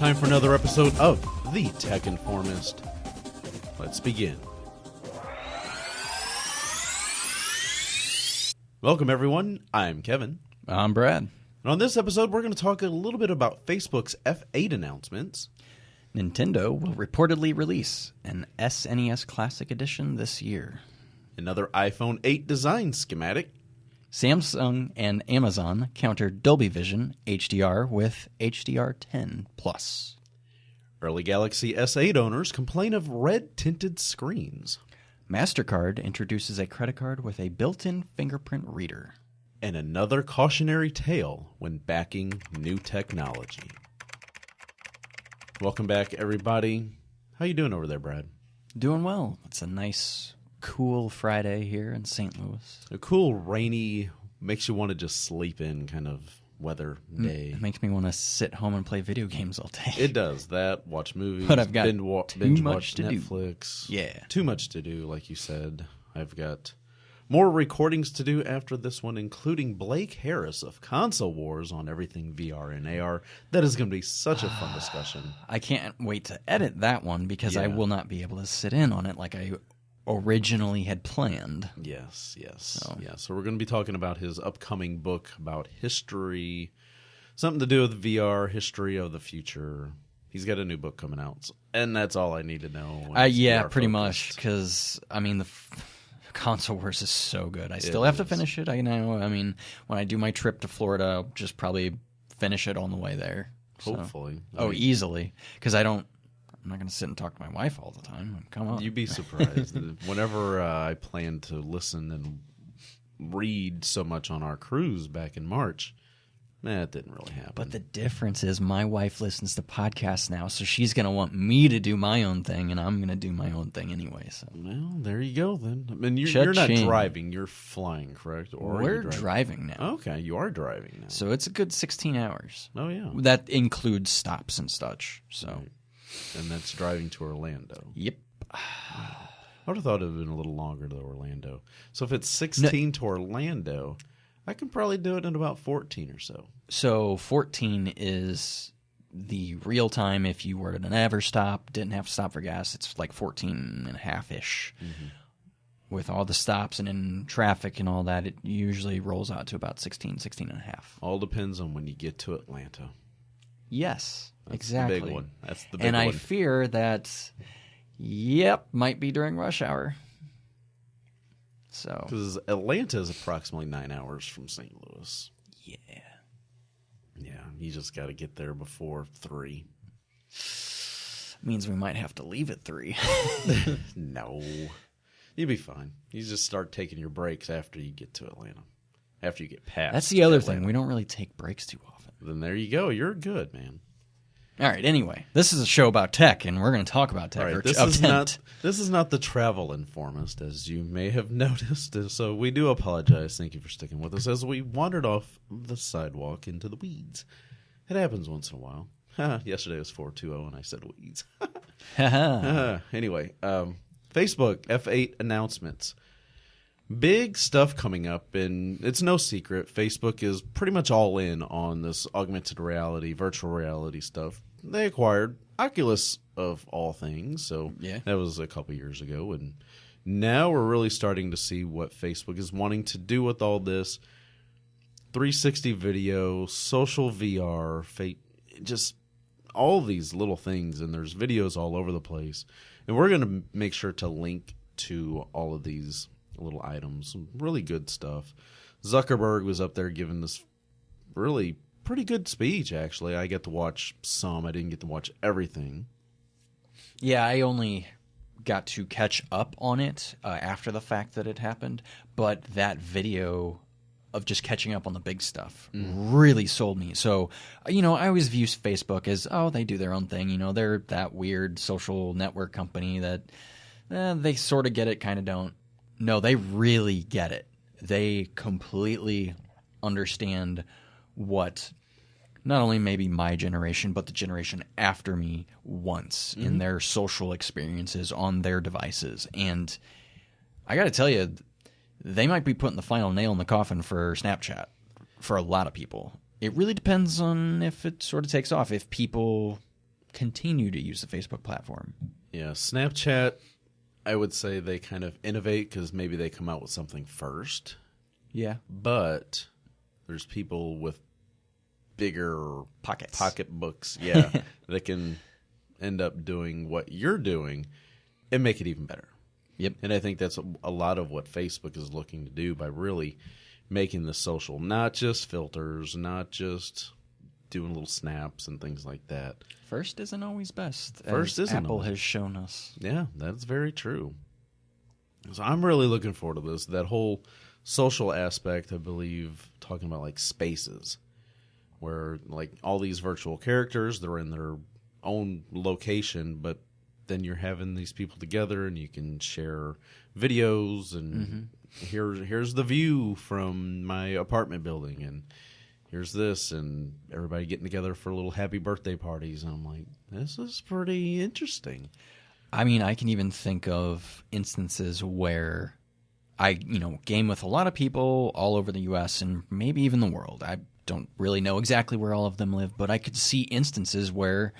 time for another episode of The Tech Informist. Let's begin. Welcome, everyone. I'm Kevin. I'm Brad. And on this episode, we're going to talk a little bit about Facebook's F8 announcements. Nintendo will reportedly release an SNES Classic Edition this year. Another iPhone 8 design schematic. Samsung and Amazon counter Dolby Vision HDR with HDR10+. Early Galaxy S8 owners complain of red-tinted screens. MasterCard introduces a credit card with a built-in fingerprint reader. And another cautionary tale when backing new technology. Welcome back, everybody. How you doing over there, Brad? Doing well. It's a nice, cool Friday here in St. Louis. A cool, rainy, makes you want to just sleep in kind of weather day. It makes me want to sit home and play video games all day. It does that. Watch movies. But I've got binge much watch to Netflix. do. Yeah. Too much to do, like you said. I've got more recordings to do after this one, including Blake Harris of Console Wars on everything VR and AR. That is going to be such a fun discussion. I can't wait to edit that one because I Yeah. will not be able to sit in on it like I originally had planned. Yes. So we're going to be talking about his upcoming book about history, something to do with VR, history of the future. He's got a new book coming out, and that's all I need to know. Yeah, pretty much, because, I mean, the Console Wars is so good. I still have to finish it, I know. I mean, when I do my trip to Florida, I'll just probably finish it on the way there. So. Hopefully. Easily, because I'm not going to sit and talk to my wife all the time. Come on. You'd be surprised. Whenever I planned to listen and read so much on our cruise back in March, it didn't really happen. But the difference is my wife listens to podcasts now, so she's going to want me to do my own thing, and I'm going to do my own thing anyway. So. Well, there you go then. I mean, you're not driving. You're flying, correct? Or we're driving now. Okay, you are driving now. So it's a good 16 hours. Oh, yeah. That includes stops and such. So. Right. And that's driving to Orlando. Yep. I would have thought it would have been a little longer to Orlando. So if it's 16 to Orlando, I can probably do it in about 14 or so. So 14 is the real time if you were to never stop, didn't have to stop for gas. It's like 14 and a half-ish. Mm-hmm. With all the stops and in traffic and all that, it usually rolls out to about 16 and a half. All depends on when you get to Atlanta. Yes, That's exactly. the big one. That's the big one. And I fear that, might be during rush hour. So, because Atlanta is approximately 9 hours from St. Louis. Yeah, you just got to get there before 3. Means we might have to leave at 3. No, you'll be fine. You just start taking your breaks after you get to Atlanta. After you get past. That's the other Atlanta. thing. We don't really take breaks too often. Then there you go. You're good, man. All right. Anyway, this is a show about tech, and we're going to talk about tech. All right, this is not the travel informist, as you may have noticed. So we do apologize. Thank you for sticking with us as we wandered off the sidewalk into the weeds. It happens once in a while. Yesterday was 420, and I said weeds. Anyway, Facebook F8 announcements. Big stuff coming up, and it's no secret. Facebook is pretty much all in on this augmented reality, virtual reality stuff. They acquired Oculus, of all things, so that was a couple years ago, and now we're really starting to see what Facebook is wanting to do with all this. 360 video, social VR, just all these little things, and there's videos all over the place. And we're going to make sure to link to all of these little items, some really good stuff. Zuckerberg was up there giving this really pretty good speech, actually. I get to watch some. I didn't get to watch everything. Yeah, I only got to catch up on it after the fact that it happened, but that video of just catching up on the big stuff really sold me. So, I always view Facebook as, they do their own thing. They're that weird social network company that they sort of get it, kind of don't. No, they really get it. They completely understand what not only maybe my generation, but the generation after me wants in their social experiences on their devices. And I got to tell you, they might be putting the final nail in the coffin for Snapchat for a lot of people. It really depends on if it sort of takes off. If people continue to use the Facebook platform. Yeah, Snapchat, I would say they kind of innovate because maybe they come out with something first. Yeah. But there's people with bigger pocketbooks, that can end up doing what you're doing and make it even better. Yep. And I think that's a lot of what Facebook is looking to do by really making the social, not just filters, not just doing little snaps and things like that. First isn't always best, First as isn't Apple always. has shown us. Yeah, that's very true. So I'm really looking forward to this. That whole social aspect, I believe, talking about like spaces, where like all these virtual characters, they're in their own location, but then you're having these people together and you can share videos and here's the view from my apartment building and here's this, and everybody getting together for little happy birthday parties. And I'm like, this is pretty interesting. I mean, I can even think of instances where I, game with a lot of people all over the U.S. and maybe even the world. I don't really know exactly where all of them live, but I could see instances where,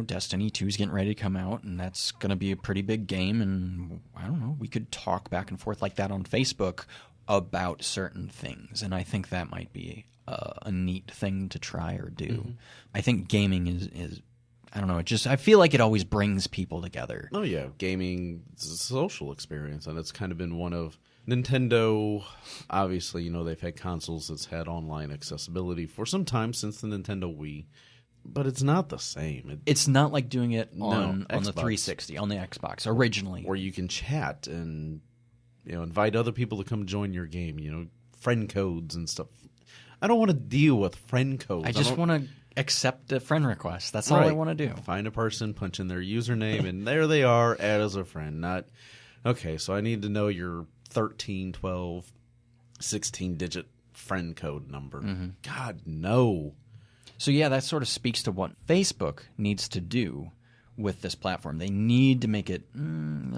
Destiny 2 is getting ready to come out, and that's going to be a pretty big game. And I don't know, we could talk back and forth like that on Facebook about certain things. And I think that might be a neat thing to try or do. Mm-hmm. I think gaming is I don't know, I feel like it always brings people together. Oh yeah, gaming is a social experience, and it's kind of been one of Nintendo. Obviously, they've had consoles that's had online accessibility for some time since the Nintendo Wii, but it's not the same. It's not like doing it on the Xbox. 360, on the Xbox originally, where you can chat and invite other people to come join your game. Friend codes and stuff. I don't want to deal with friend codes. I just want to accept a friend request. That's all I want to do. Find a person, punch in their username, and there they are, add as a friend. Not, okay, so I need to know your 13, 12, 16-digit friend code number. Mm-hmm. God, no. So yeah, that sort of speaks to what Facebook needs to do with this platform. They need to make it,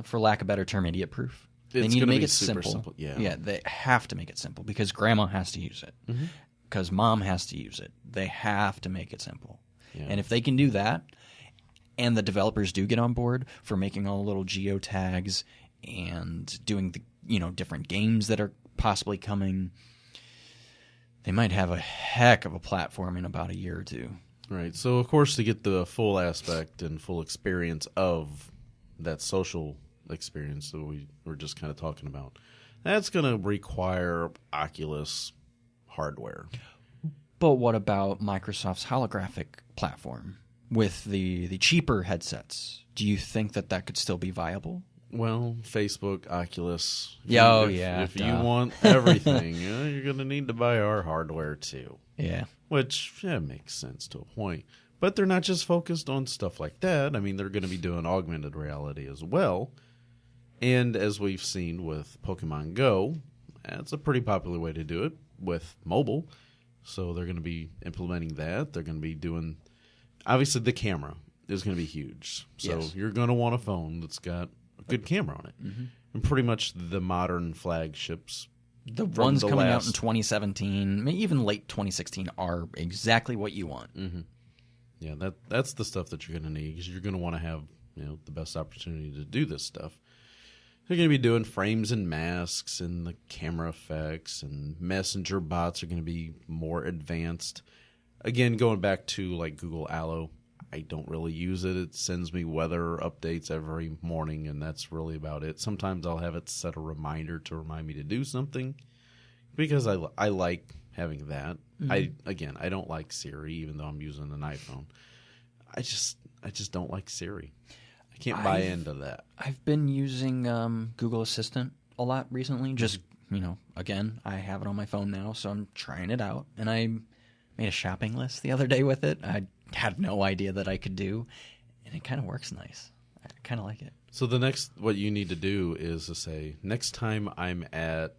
for lack of a better term, idiot-proof. They need to make it simple. Yeah, they have to make it simple because grandma has to use it. Mm-hmm. Because mom has to use it. They have to make it simple. Yeah. And if they can do that, and the developers do get on board for making all the little geotags and doing the different games that are possibly coming, they might have a heck of a platform in about a year or two. Right. So, of course, to get the full aspect and full experience of that social experience that we were just kind of talking about, that's going to require Oculus hardware. But what about Microsoft's holographic platform with the cheaper headsets? Do you think that could still be viable? Well, Facebook, Oculus. If you want everything, you're going to need to buy our hardware too. Yeah. Which makes sense to a point. But they're not just focused on stuff like that. I mean, they're going to be doing augmented reality as well. And as we've seen with Pokemon Go, that's a pretty popular way to do it with mobile. So they're going to be implementing that. They're going to be doing, obviously the camera is going to be huge. So you're going to want a phone that's got a good camera on it. Mm-hmm. And pretty much the modern flagships, the ones coming out in 2017, even late 2016, are exactly what you want. Mm-hmm. Yeah, that's the stuff that you're going to need because you're going to want to have the best opportunity to do this stuff. They're going to be doing frames and masks and the camera effects, and messenger bots are going to be more advanced. Again, going back to like Google Allo, I don't really use it. It sends me weather updates every morning, and that's really about it. Sometimes I'll have it set a reminder to remind me to do something because I like having that. Mm-hmm. I don't like Siri, even though I'm using an iPhone. I just don't like Siri. I can't buy into that. I've been using Google Assistant a lot recently. Just, again, I have it on my phone now, so I'm trying it out. And I made a shopping list the other day with it. I had no idea that I could do, and it kind of works nice. I kind of like it. So what you need to do is to say, next time I'm at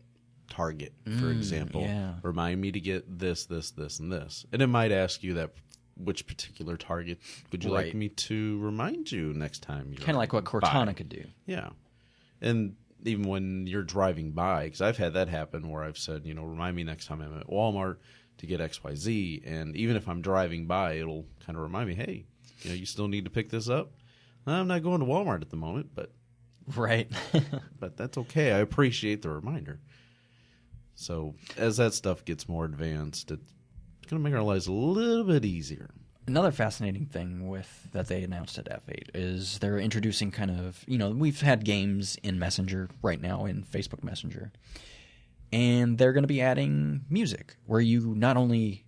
Target, for example, remind me to get this, this, this, and this. And it might ask you that which particular Target would you like me to remind you next time you're kind of like what Cortana could do. Yeah. And even when you're driving by, because I've had that happen where I've said, remind me next time I'm at Walmart to get XYZ. And even if I'm driving by, it'll kind of remind me, hey, You still need to pick this up. I'm not going to Walmart at the moment, but Right. but that's okay. I appreciate the reminder. So as that stuff gets more advanced, it's going to make our lives a little bit easier. Another fascinating thing with that they announced at F8 is they're introducing kind of, we've had games in Messenger right now, in Facebook Messenger, and they're going to be adding music where you not only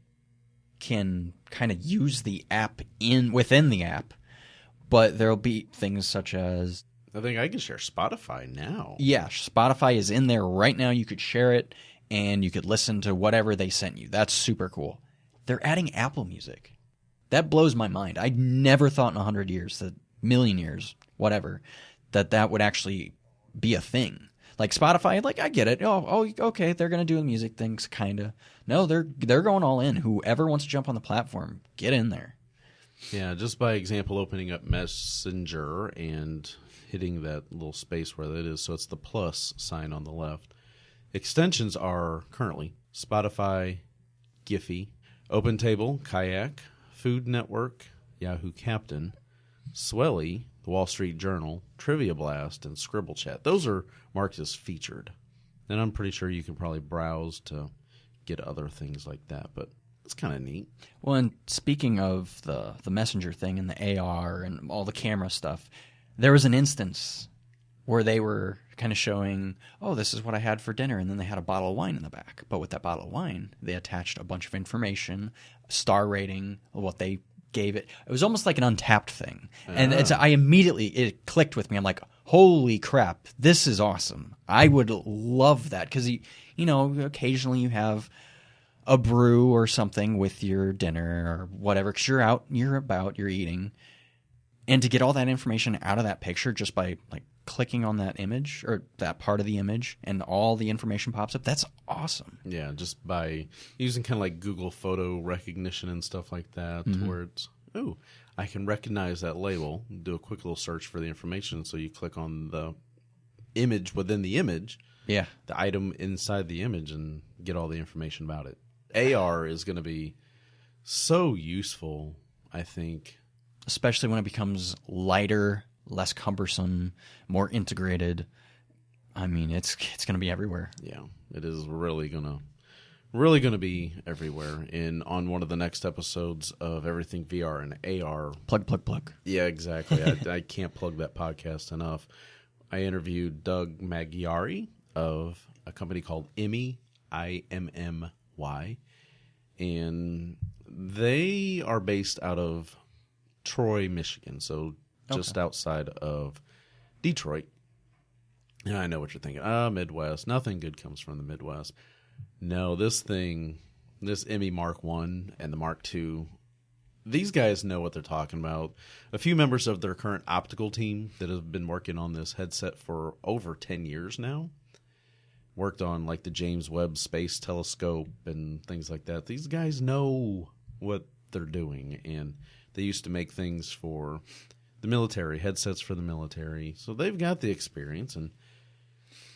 can kind of use the app within the app, but there'll be things such as... I think I can share Spotify now. Yeah, Spotify is in there right now. You could share it, and you could listen to whatever they sent you. That's super cool. They're adding Apple Music. That blows my mind. I never thought in 100 years, million years, whatever, that would actually be a thing. Like Spotify, I get it. Oh, okay, they're going to do the music things, kind of. No, they're going all in. Whoever wants to jump on the platform, get in there. Yeah, just by example, opening up Messenger and hitting that little space where that is, so it's the plus sign on the left. Extensions are currently Spotify, Giphy, OpenTable, Kayak, Food Network, Yahoo Captain, Swelly, The Wall Street Journal, Trivia Blast, and Scribble Chat. Those are marked as featured. And I'm pretty sure you can probably browse to get other things like that, but it's kind of neat. Well, and speaking of the Messenger thing and the AR and all the camera stuff, there was an instance where they were kind of showing, oh, this is what I had for dinner, and then they had a bottle of wine in the back. But with that bottle of wine, they attached a bunch of information, star rating, what they gave it. It was almost like an Untapped thing. And it clicked with me. I'm like, holy crap, this is awesome. I would love that because, occasionally you have a brew or something with your dinner or whatever because you're eating. And to get all that information out of that picture just by clicking on that image or that part of the image and all the information pops up, that's awesome. Yeah, just by using kind of like Google photo recognition and stuff like that, where it's, I can recognize that label, do a quick little search for the information. So you click on the image within the image, the item inside the image, and get all the information about it. AR is going to be so useful, I think. Especially when it becomes lighter, less cumbersome, more integrated. I mean, it's going to be everywhere. Yeah, it is really gonna be everywhere. On one of the next episodes of Everything VR and AR. Plug. Yeah, exactly. I can't plug that podcast enough. I interviewed Doug Maggiari of a company called Immy, IMMY, and they are based out of Troy, Michigan, so just outside of Detroit. And I know what you're thinking. Midwest. Nothing good comes from the Midwest. No, this Immy Mark 1 and the Mark 2, these guys know what they're talking about. A few members of their current optical team that have been working on this headset for over 10 years now, worked on like the James Webb Space Telescope and things like that. These guys know what they're doing, and they used to make things for the military, headsets for the military. So they've got the experience, and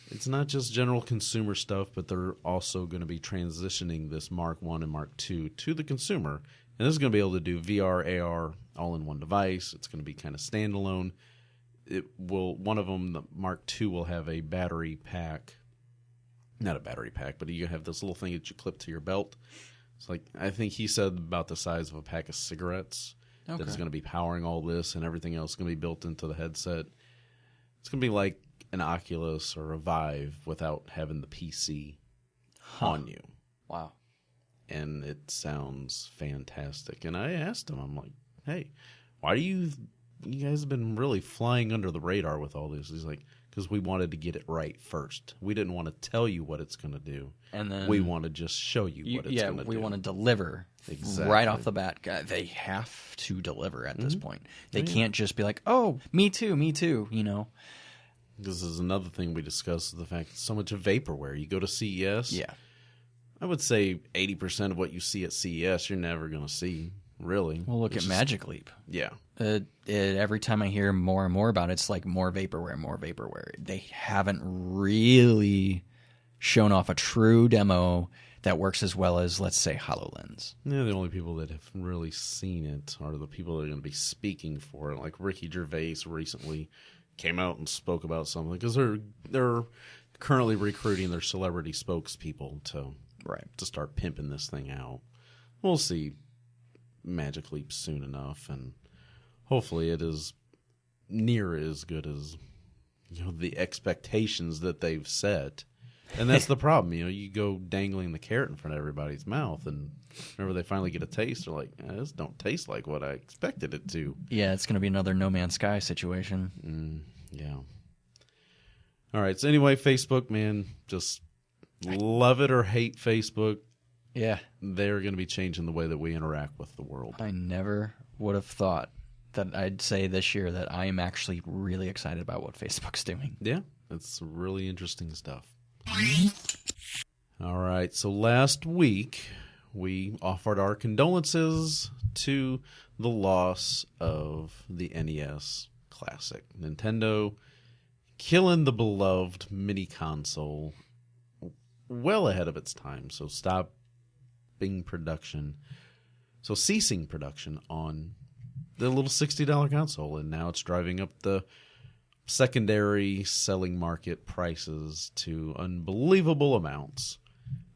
it's not just general consumer stuff, but they're also going to be transitioning this Mark 1 and Mark 2 to the consumer. And this is going to be able to do VR, AR, all in one device. It's going to be kind of standalone. One of them, the Mark 2, will have a battery pack. Not a battery pack, but you have this little thing that you clip to your belt. It's like, I think he said about the size of a pack of cigarettes. Okay. That is going to be powering all this, and everything else is going to be built into the headset. It's going to be like an Oculus or a Vive without having the PC on you. Wow. And it sounds fantastic. And I asked him, I'm like, hey, why do you guys have been really flying under the radar with all this? He's like, because we wanted to get it right first. We didn't want to tell you what it's going to do. And then we want to just show you what it's going to do. We want to deliver right off the bat. God, they have to deliver at this point. They can't just be like, oh, me too, This is another thing we discussed, the fact that so much of vaporware. You go to CES. Yeah. I would say 80% of what you see at CES, you're never going to see, really. Well, look at Magic Leap. Yeah. Every time I hear more and more about it, it's like more vaporware. They haven't really shown off a true demo that works as well as, let's say, HoloLens. Yeah, the only people that have really seen it are the people that are going to be speaking for it. Like Ricky Gervais recently came out and spoke about something because they're currently recruiting their celebrity spokespeople to start pimping this thing out. We'll see Magic Leap soon enough, and hopefully it is near as good as the expectations that they've set. And that's the problem. You go dangling the carrot in front of everybody's mouth, and whenever they finally get a taste, they're like, this don't taste like what I expected it to. Yeah, it's going to be another No Man's Sky situation. Yeah. All right. So anyway, Facebook, man, just love it or hate Facebook. Yeah. They're going to be changing the way that we interact with the world. I never would have thought that I'd say this year that I am actually really excited about what Facebook's doing. Yeah, it's really interesting stuff. All right, so last week we offered our condolences to the loss of the NES Classic. Nintendo killing the beloved mini console well ahead of its time, so ceasing production on the little $60 console, and now it's driving up the secondary selling market prices to unbelievable amounts.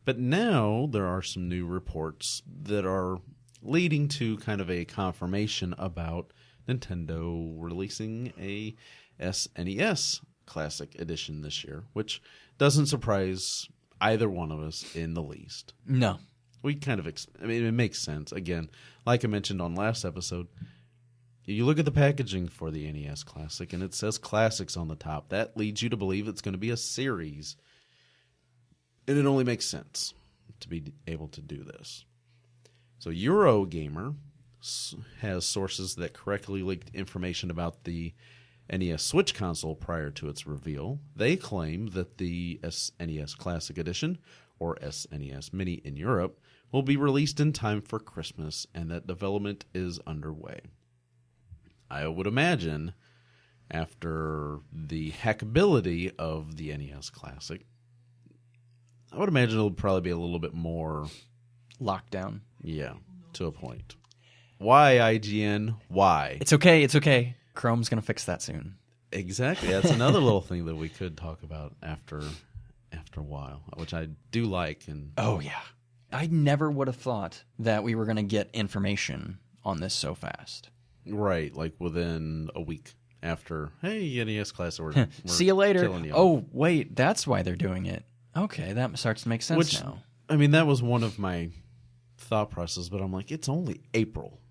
But now there are some new reports that are leading to kind of a confirmation about Nintendo releasing a SNES Classic Edition this year, which doesn't surprise either one of us in the least. No. We kind of, it makes sense. Again, like I mentioned on last episode, you look at the packaging for the NES Classic, and it says Classics on the top. That leads you to believe it's going to be a series. And it only makes sense to be able to do this. So Eurogamer has sources that correctly leaked information about the NES Switch console prior to its reveal. They claim that the SNES Classic Edition, or SNES Mini in Europe, will be released in time for Christmas, and that development is underway. I would imagine, after the hackability of the NES Classic, I would imagine it'll probably be a little bit more lockdown. Yeah, to a point. Why, IGN? Why? It's okay. Chrome's going to fix that soon. Exactly. That's another little thing that we could talk about after a while, which I do like. And oh, yeah. I never would have thought that we were going to get information on this so fast. Right, like within a week after, hey, NES Classic, we're see you later. You oh, wait, that's why they're doing it. Okay, that starts to make sense now. I mean, that was one of my thought processes, but I'm like, it's only April.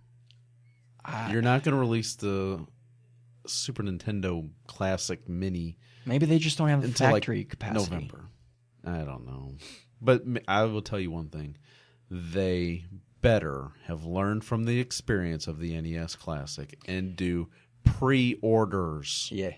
You're not going to release the Super Nintendo Classic Mini. Maybe they just don't have the factory capacity. November. I don't know. But I will tell you one thing. They better have learned from the experience of the NES Classic and do pre-orders. Yeah.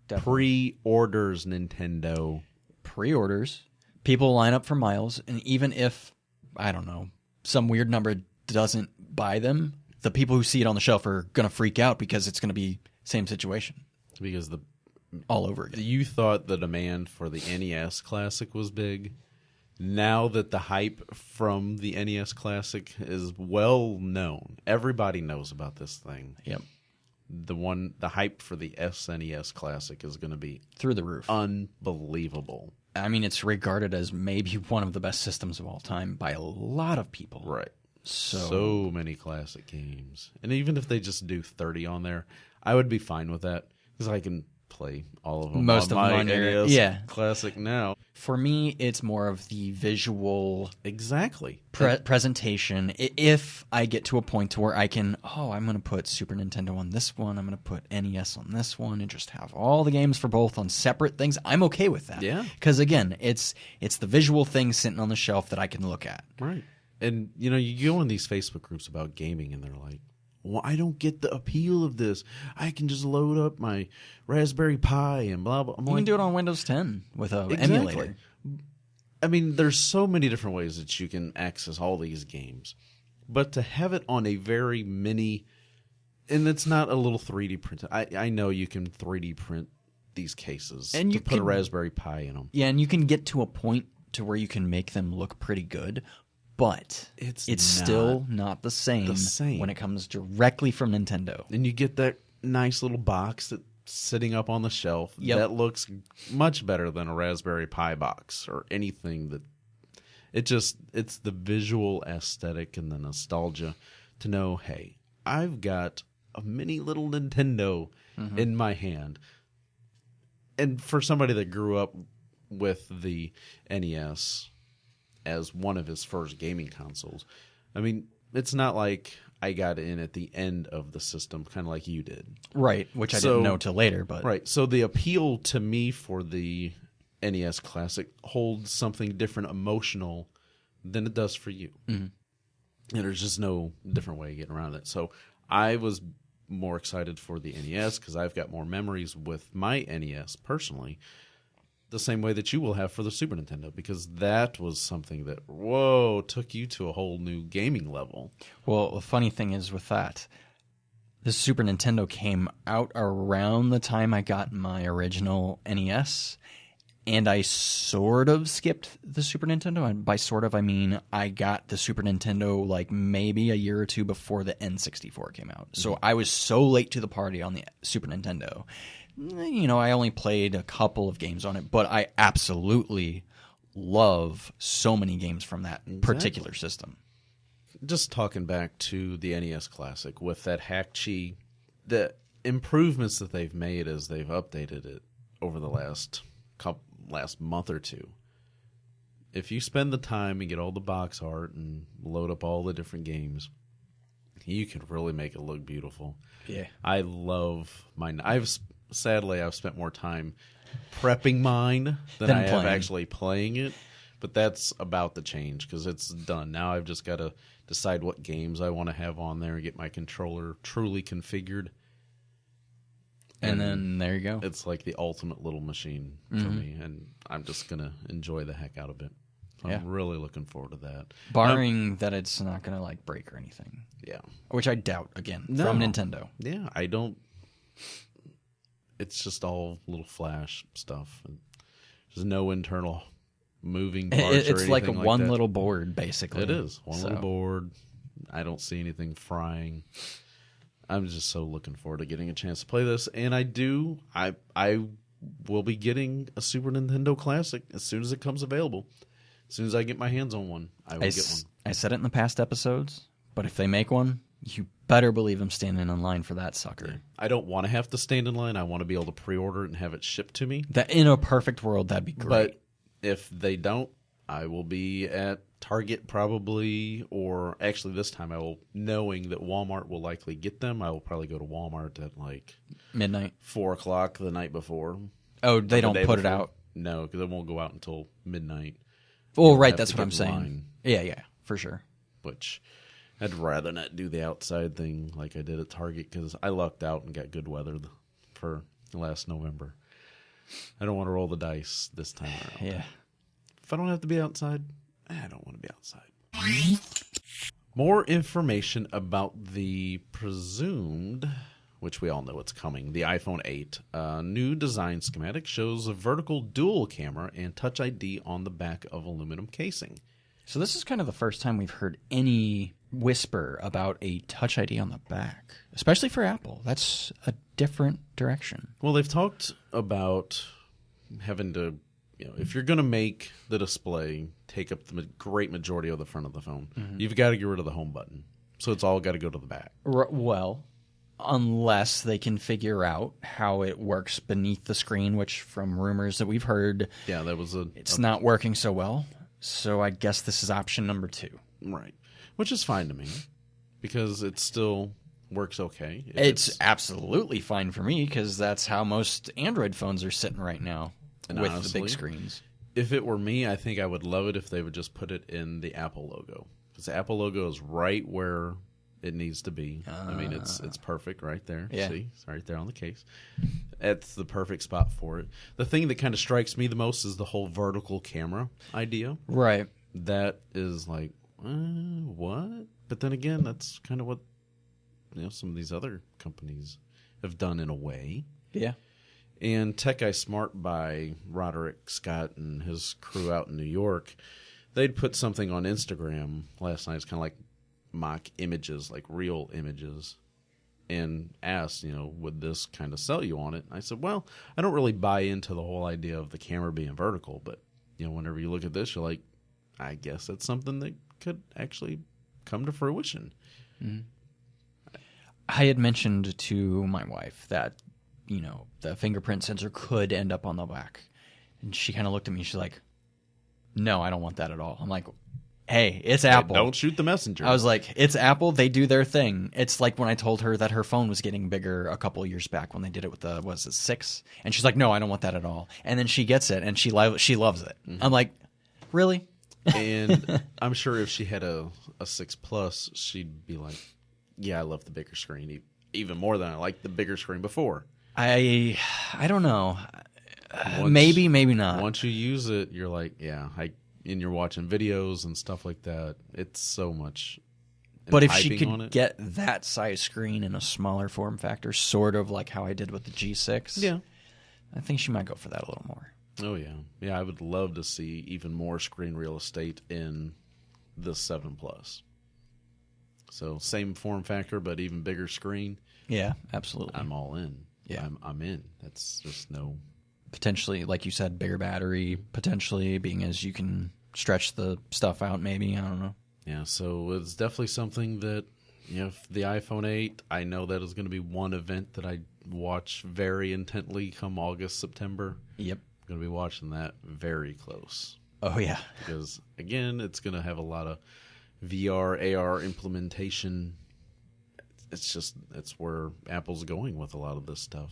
Definitely. Pre-orders, Nintendo. Pre-orders. People line up for miles, and even if, I don't know, some weird number doesn't buy them, the people who see it on the shelf are going to freak out because it's going to be same situation. Because all over again. You thought the demand for the NES Classic was big. Now that the hype from the NES Classic is well known, everybody knows about this thing. Yep. The hype for the SNES Classic is going to be through the roof. Unbelievable. I mean, it's regarded as maybe one of the best systems of all time by a lot of people. Right. So many classic games. And even if they just do 30 on there, I would be fine with that because I can play all of them. Most of them on NES yeah. Classic now. For me, it's more of the visual presentation. If I get to a point to where I can, I'm going to put Super Nintendo on this one, I'm going to put NES on this one, and just have all the games for both on separate things, I'm okay with that. Yeah. Because again, it's the visual thing sitting on the shelf that I can look at. Right. And, you go in these Facebook groups about gaming, and they're like, well, I don't get the appeal of this. I can just load up my Raspberry Pi and blah, blah. You can do it on Windows 10 with an emulator. I mean, there's so many different ways that you can access all these games. But to have it on a very mini, and it's not a little 3D printed. I know you can 3D print these cases and to put a Raspberry Pi in them. Yeah, and you can get to a point to where you can make them look pretty good, but It's still not the same when it comes directly from Nintendo. And you get that nice little box that's sitting up on the shelf that looks much better than a Raspberry Pi box or anything that it's the visual aesthetic and the nostalgia to know, hey, I've got a mini little Nintendo in my hand. And for somebody that grew up with the NES as one of his first gaming consoles, I mean, it's not like I got in at the end of the system, kind of like you did. Right, which I didn't know till later. But Right, so the appeal to me for the NES Classic holds something different emotional than it does for you. And there's just no different way of getting around it. So I was more excited for the NES because I've got more memories with my NES personally, the same way that you will have for the Super Nintendo, because that was something that, took you to a whole new gaming level. Well, the funny thing is with that, the Super Nintendo came out around the time I got my original NES, and I sort of skipped the Super Nintendo. And by sort of, I mean I got the Super Nintendo like maybe a year or two before the N64 came out. So I was so late to the party on the Super Nintendo. You know, I only played a couple of games on it, but I absolutely love so many games from that particular system. Just talking back to the NES Classic with that Hack-Chi, the improvements that they've made as they've updated it over the last month or two. If you spend the time and get all the box art and load up all the different games, you can really make it look beautiful. Yeah. I love mine. Sadly, I've spent more time prepping mine than I have actually playing it. But that's about to change because it's done. Now I've just got to decide what games I want to have on there and get my controller truly configured. And then there you go. It's like the ultimate little machine for me, and I'm just going to enjoy the heck out of it. I'm really looking forward to that. Barring that it's not going to like break or anything. Yeah. Which I doubt, again, from Nintendo. Yeah, I don't. It's just all little flash stuff. There's no internal moving parts or anything It's like one that. Little board, basically. It is. One little board. I don't see anything frying. I'm just so looking forward to getting a chance to play this. And I will be getting a Super Nintendo Classic as soon as it comes available. As soon as I get my hands on one, I will get one. I said it in the past episodes, but if they make one, you better believe I'm standing in line for that sucker. Yeah. I don't want to have to stand in line. I want to be able to pre-order it and have it shipped to me. That in a perfect world, that'd be great. But if they don't, I will be at Target probably, or actually this time I will, knowing that Walmart will likely get them, I will probably go to Walmart at like midnight, 4 o'clock the night before. Oh, they don't put it out? No, because it won't go out until midnight. Well, right, that's what I'm saying. Yeah, for sure. Which I'd rather not do the outside thing like I did at Target because I lucked out and got good weather for last November. I don't want to roll the dice this time around. Yeah. If I don't have to be outside, I don't want to be outside. More information about the presumed, which we all know it's coming, the iPhone 8. New design schematic shows a vertical dual camera and Touch ID on the back of aluminum casing. So this is kind of the first time we've heard any whisper about a Touch ID on the back, especially for Apple. That's a different direction. Well, they've talked about having to, if you're going to make the display take up the great majority of the front of the phone, you've got to get rid of the home button. So it's all got to go to the back. Well, unless they can figure out how it works beneath the screen, which from rumors that we've heard, that was it's not working so well. So I guess this is option number 2. Right. Which is fine to me because it still works okay. It's absolutely fine for me because that's how most Android phones are sitting right now with honestly, the big screens. If it were me, I think I would love it if they would just put it in the Apple logo because the Apple logo is right where it needs to be. I mean, it's perfect right there. Yeah. See, it's right there on the case. It's the perfect spot for it. The thing that kind of strikes me the most is the whole vertical camera idea. Right. That is like, what? But then again, that's kind of what some of these other companies have done in a way. Yeah. And Tech Guy Smart by Roderick Scott and his crew out in New York, they'd put something on Instagram last night. It's kind of like mock images, like real images, and asked, would this kind of sell you on it? And I said, well, I don't really buy into the whole idea of the camera being vertical, but, whenever you look at this, you're like, I guess that's something that could actually come to fruition. Mm-hmm. I had mentioned to my wife that, the fingerprint sensor could end up on the back. And she kind of looked at me. She's like, no, I don't want that at all. I'm like, hey, it's Apple. Don't shoot the messenger. I was like, it's Apple. They do their thing. It's like when I told her that her phone was getting bigger a couple years back when they did it with the, 6? And she's like, no, I don't want that at all. And then she gets it, and she loves it. Mm-hmm. I'm like, really? And I'm sure if she had a 6 Plus, she'd be like, yeah, I love the bigger screen even more than I liked the bigger screen before. I don't know. Maybe not. Once you use it, you're like, yeah, and you're watching videos and stuff like that. It's so much. But if she could get that size screen in a smaller form factor, sort of like how I did with the G6, yeah, I think she might go for that a little more. Oh yeah, yeah. I would love to see even more screen real estate in the 7 Plus. So same form factor, but even bigger screen. Yeah, absolutely. I'm all in. Yeah, I'm in. That's just no. Potentially, like you said, bigger battery, potentially being as you can stretch the stuff out, maybe. I don't know. Yeah, so it's definitely something that, the iPhone 8, I know that is going to be one event that I watch very intently come August, September. Yep. I'm going to be watching that very close. Oh, yeah. Because, again, it's going to have a lot of VR, AR implementation. It's where Apple's going with a lot of this stuff.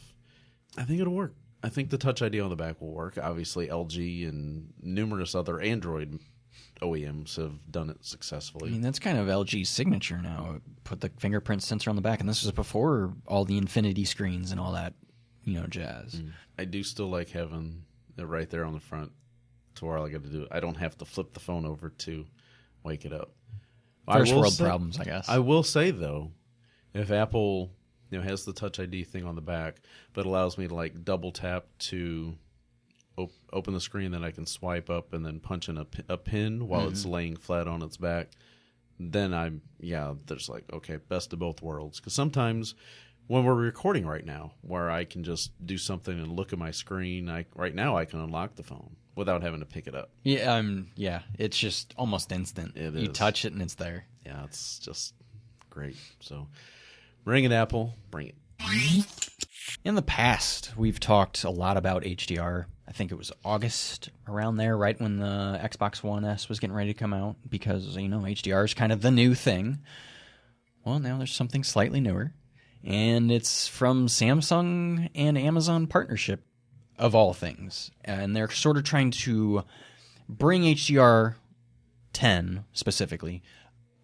I think it'll work. I think the Touch ID on the back will work. Obviously, LG and numerous other Android OEMs have done it successfully. I mean, that's kind of LG's signature now. Put the fingerprint sensor on the back, and this was before all the infinity screens and all that, jazz. I do still like having it right there on the front to where all I got to do. I don't have to flip the phone over to wake it up. First world problems, I guess. I will say, though, if Apple has the Touch ID thing on the back, but allows me to double tap to open the screen, then I can swipe up and then punch in a pin while it's laying flat on its back. Then there's okay, best of both worlds. Because sometimes when we're recording right now, where I can just do something and look at my screen, right now I can unlock the phone without having to pick it up. Yeah, it's just almost instant. You touch it and it's there. Yeah, it's just great. So bring it, Apple. Bring it. In the past, we've talked a lot about HDR. I think it was August, around there, right when the Xbox One S was getting ready to come out, because, HDR is kind of the new thing. Well, now there's something slightly newer, and it's from Samsung and Amazon partnership, of all things. And they're sort of trying to bring HDR 10, specifically,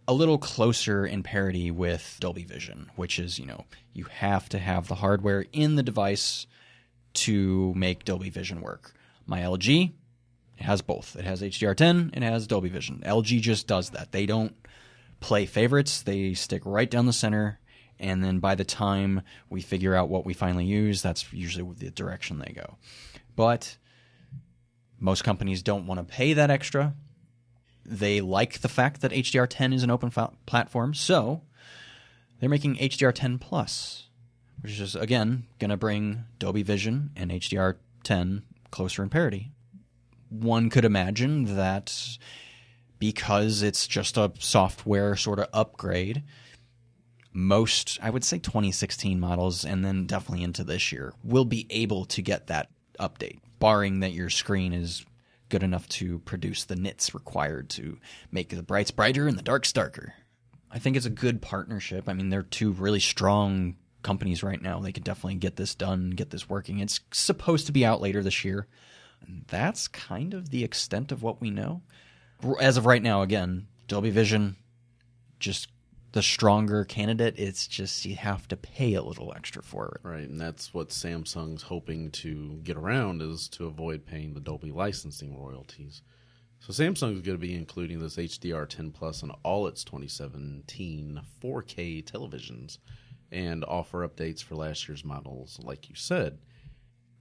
a little closer in parity with Dolby Vision, which is, you have to have the hardware in the device to make Dolby Vision work. My LG, it has both. It has HDR10, it has Dolby Vision. LG just does that. They don't play favorites. They stick right down the center, and then by the time we figure out what we finally use, that's usually the direction they go. But most companies don't want to pay that extra. They like the fact that HDR10 is an open platform, so they're making HDR10 Plus, which is, again, going to bring Dolby Vision and HDR10 closer in parity. One could imagine that because it's just a software sort of upgrade, most, I would say 2016 models, and then definitely into this year, will be able to get that update, barring that your screen is good enough to produce the nits required to make the brights brighter and the darks darker. I think it's a good partnership. I mean, they're two really strong companies right now. They could definitely get this done, get this working. It's supposed to be out later this year. And that's kind of the extent of what we know. As of right now, again, Dolby Vision, just the stronger candidate. It's just you have to pay a little extra for it. Right, and that's what Samsung's hoping to get around, is to avoid paying the Dolby licensing royalties. So Samsung's going to be including this HDR10 Plus on all its 2017 4K televisions and offer updates for last year's models, like you said.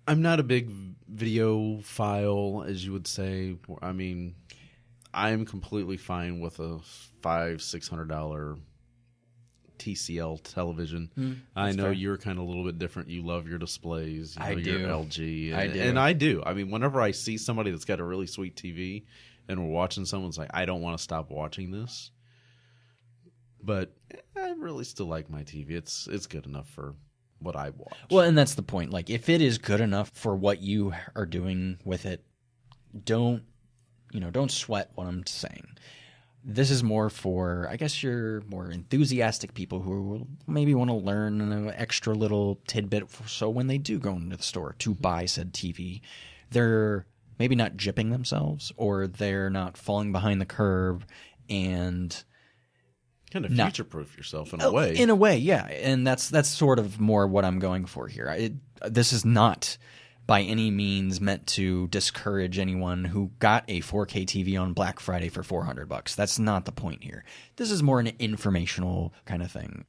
I'm not a big video file, as you would say. I mean, I'm completely fine with a $500-$600 TCL television. I know you're kind of a little bit different. You love your displays. I do. Your LG. I do. And I do. I mean, whenever I see somebody that's got a really sweet TV and we're watching someone's like, I don't want to stop watching this. But I really still like my TV. It's good enough for what I watch. Well, and that's the point. Like, if it is good enough for what you are doing with it, don't sweat what I'm saying. This is more for, I guess, your more enthusiastic people who maybe want to learn an extra little tidbit. So when they do go into the store to buy said TV, they're maybe not gypping themselves, or they're not falling behind the curve and kind of future-proof yourself in a way. In a way, yeah. And that's sort of more what I'm going for here. This is not by any means meant to discourage anyone who got a 4K TV on Black Friday for $400. That's not the point here. This is more an informational kind of thing.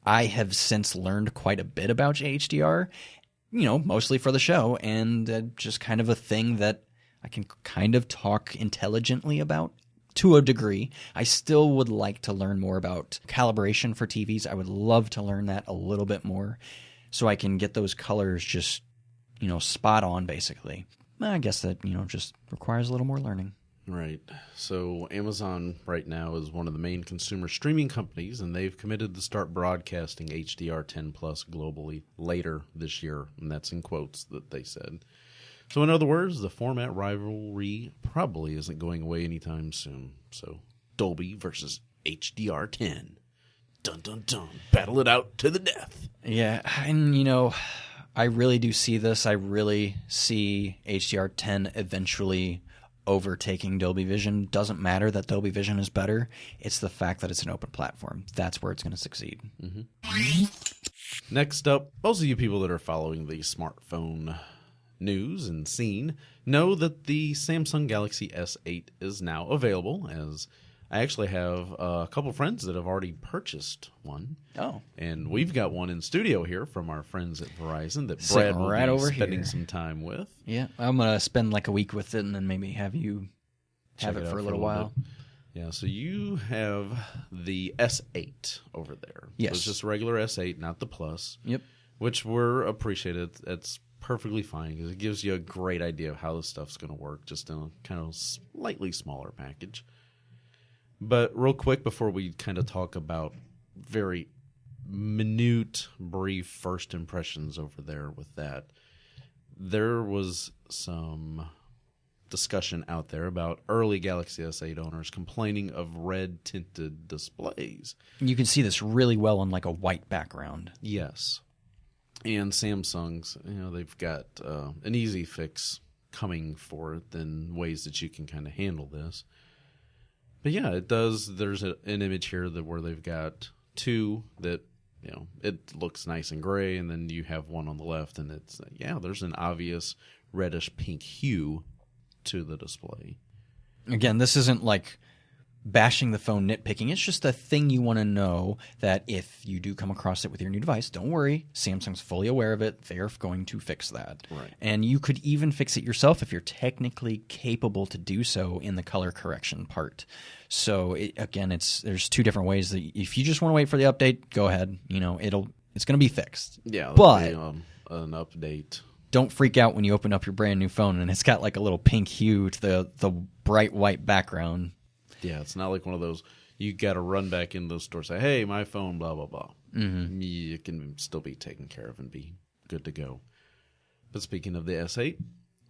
I have since learned quite a bit about HDR, mostly for the show, and just kind of a thing that I can kind of talk intelligently about to a degree. I still would like to learn more about calibration for TVs. I would love to learn that a little bit more so I can get those colors just spot on, basically. I guess that, just requires a little more learning. Right. So Amazon right now is one of the main consumer streaming companies, and they've committed to start broadcasting HDR10 Plus globally later this year, and that's in quotes that they said. So in other words, the format rivalry probably isn't going away anytime soon. So Dolby versus HDR10. Dun, dun, dun. Battle it out to the death. Yeah, and I really do see this. I really see HDR10 eventually overtaking Dolby Vision. Doesn't matter that Dolby Vision is better. It's the fact that it's an open platform. That's where it's going to succeed. Mm-hmm. Next up, most of you people that are following the smartphone news and scene know that the Samsung Galaxy S8 is now available, as I actually have a couple friends that have already purchased one. Oh. And we've got one in studio here from our friends at Verizon that Sitting Brad will right be over spending here. some time with. Yeah, I'm going to spend like a week with it and then maybe have you have it for a little while. Bit. Yeah, so you have the S8 over there. Yes. So it's just a regular S8, not the Plus. Yep. Which we're appreciated. It's perfectly fine because it gives you a great idea of how this stuff's going to work, just in a kind of slightly smaller package. But real quick, before we kind of talk about very minute, brief first impressions over there with that, there was some discussion out there about early Galaxy S8 owners complaining of red-tinted displays. You can see this really well on like a white background. Yes. And Samsung's, they've got an easy fix coming for it in ways that you can kind of handle this. But yeah, it does. There's an image here where they've got two that, it looks nice and gray, and then you have one on the left, and it's, there's an obvious reddish pink hue to the display. Again, this isn't like bashing the phone, nitpicking. It's just a thing you want to know that if you do come across it with your new device, don't worry. Samsung's fully aware of it. They're going to fix that. Right. And you could even fix it yourself if you're technically capable to do so in the color correction part. So there's two different ways that if you just want to wait for the update, go ahead. It's going to be fixed. Yeah, but be, an update. Don't freak out when you open up your brand new phone and it's got like a little pink hue to the bright white background. Yeah, it's not like one of those, you got to run back into the store and say, hey, my phone, blah, blah, blah. Mm-hmm. You can still be taken care of and be good to go. But speaking of the S8,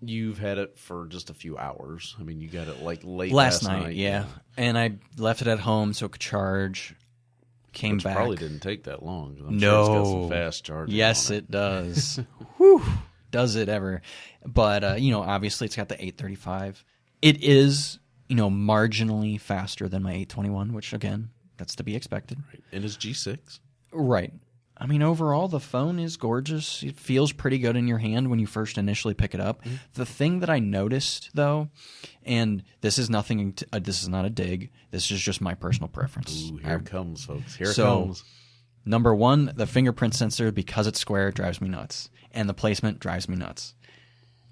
you've had it for just a few hours. I mean, you got it like late last night. Yeah. And I left it at home so it could charge. Came back. Probably didn't take that long. I'm sure it's got some fast charging. Yes, on it does. Whew. Does it ever. But, obviously it's got the 835. It is marginally faster than my 821, which, again, that's to be expected. Right. And it's G6. Right. I mean, overall, the phone is gorgeous. It feels pretty good in your hand when you first initially pick it up. Mm-hmm. The thing that I noticed, though, and this is nothing, this is not a dig. This is just my personal preference. Ooh, here it comes, folks. Here it comes. Number one, the fingerprint sensor, because it's square, drives me nuts. And the placement drives me nuts.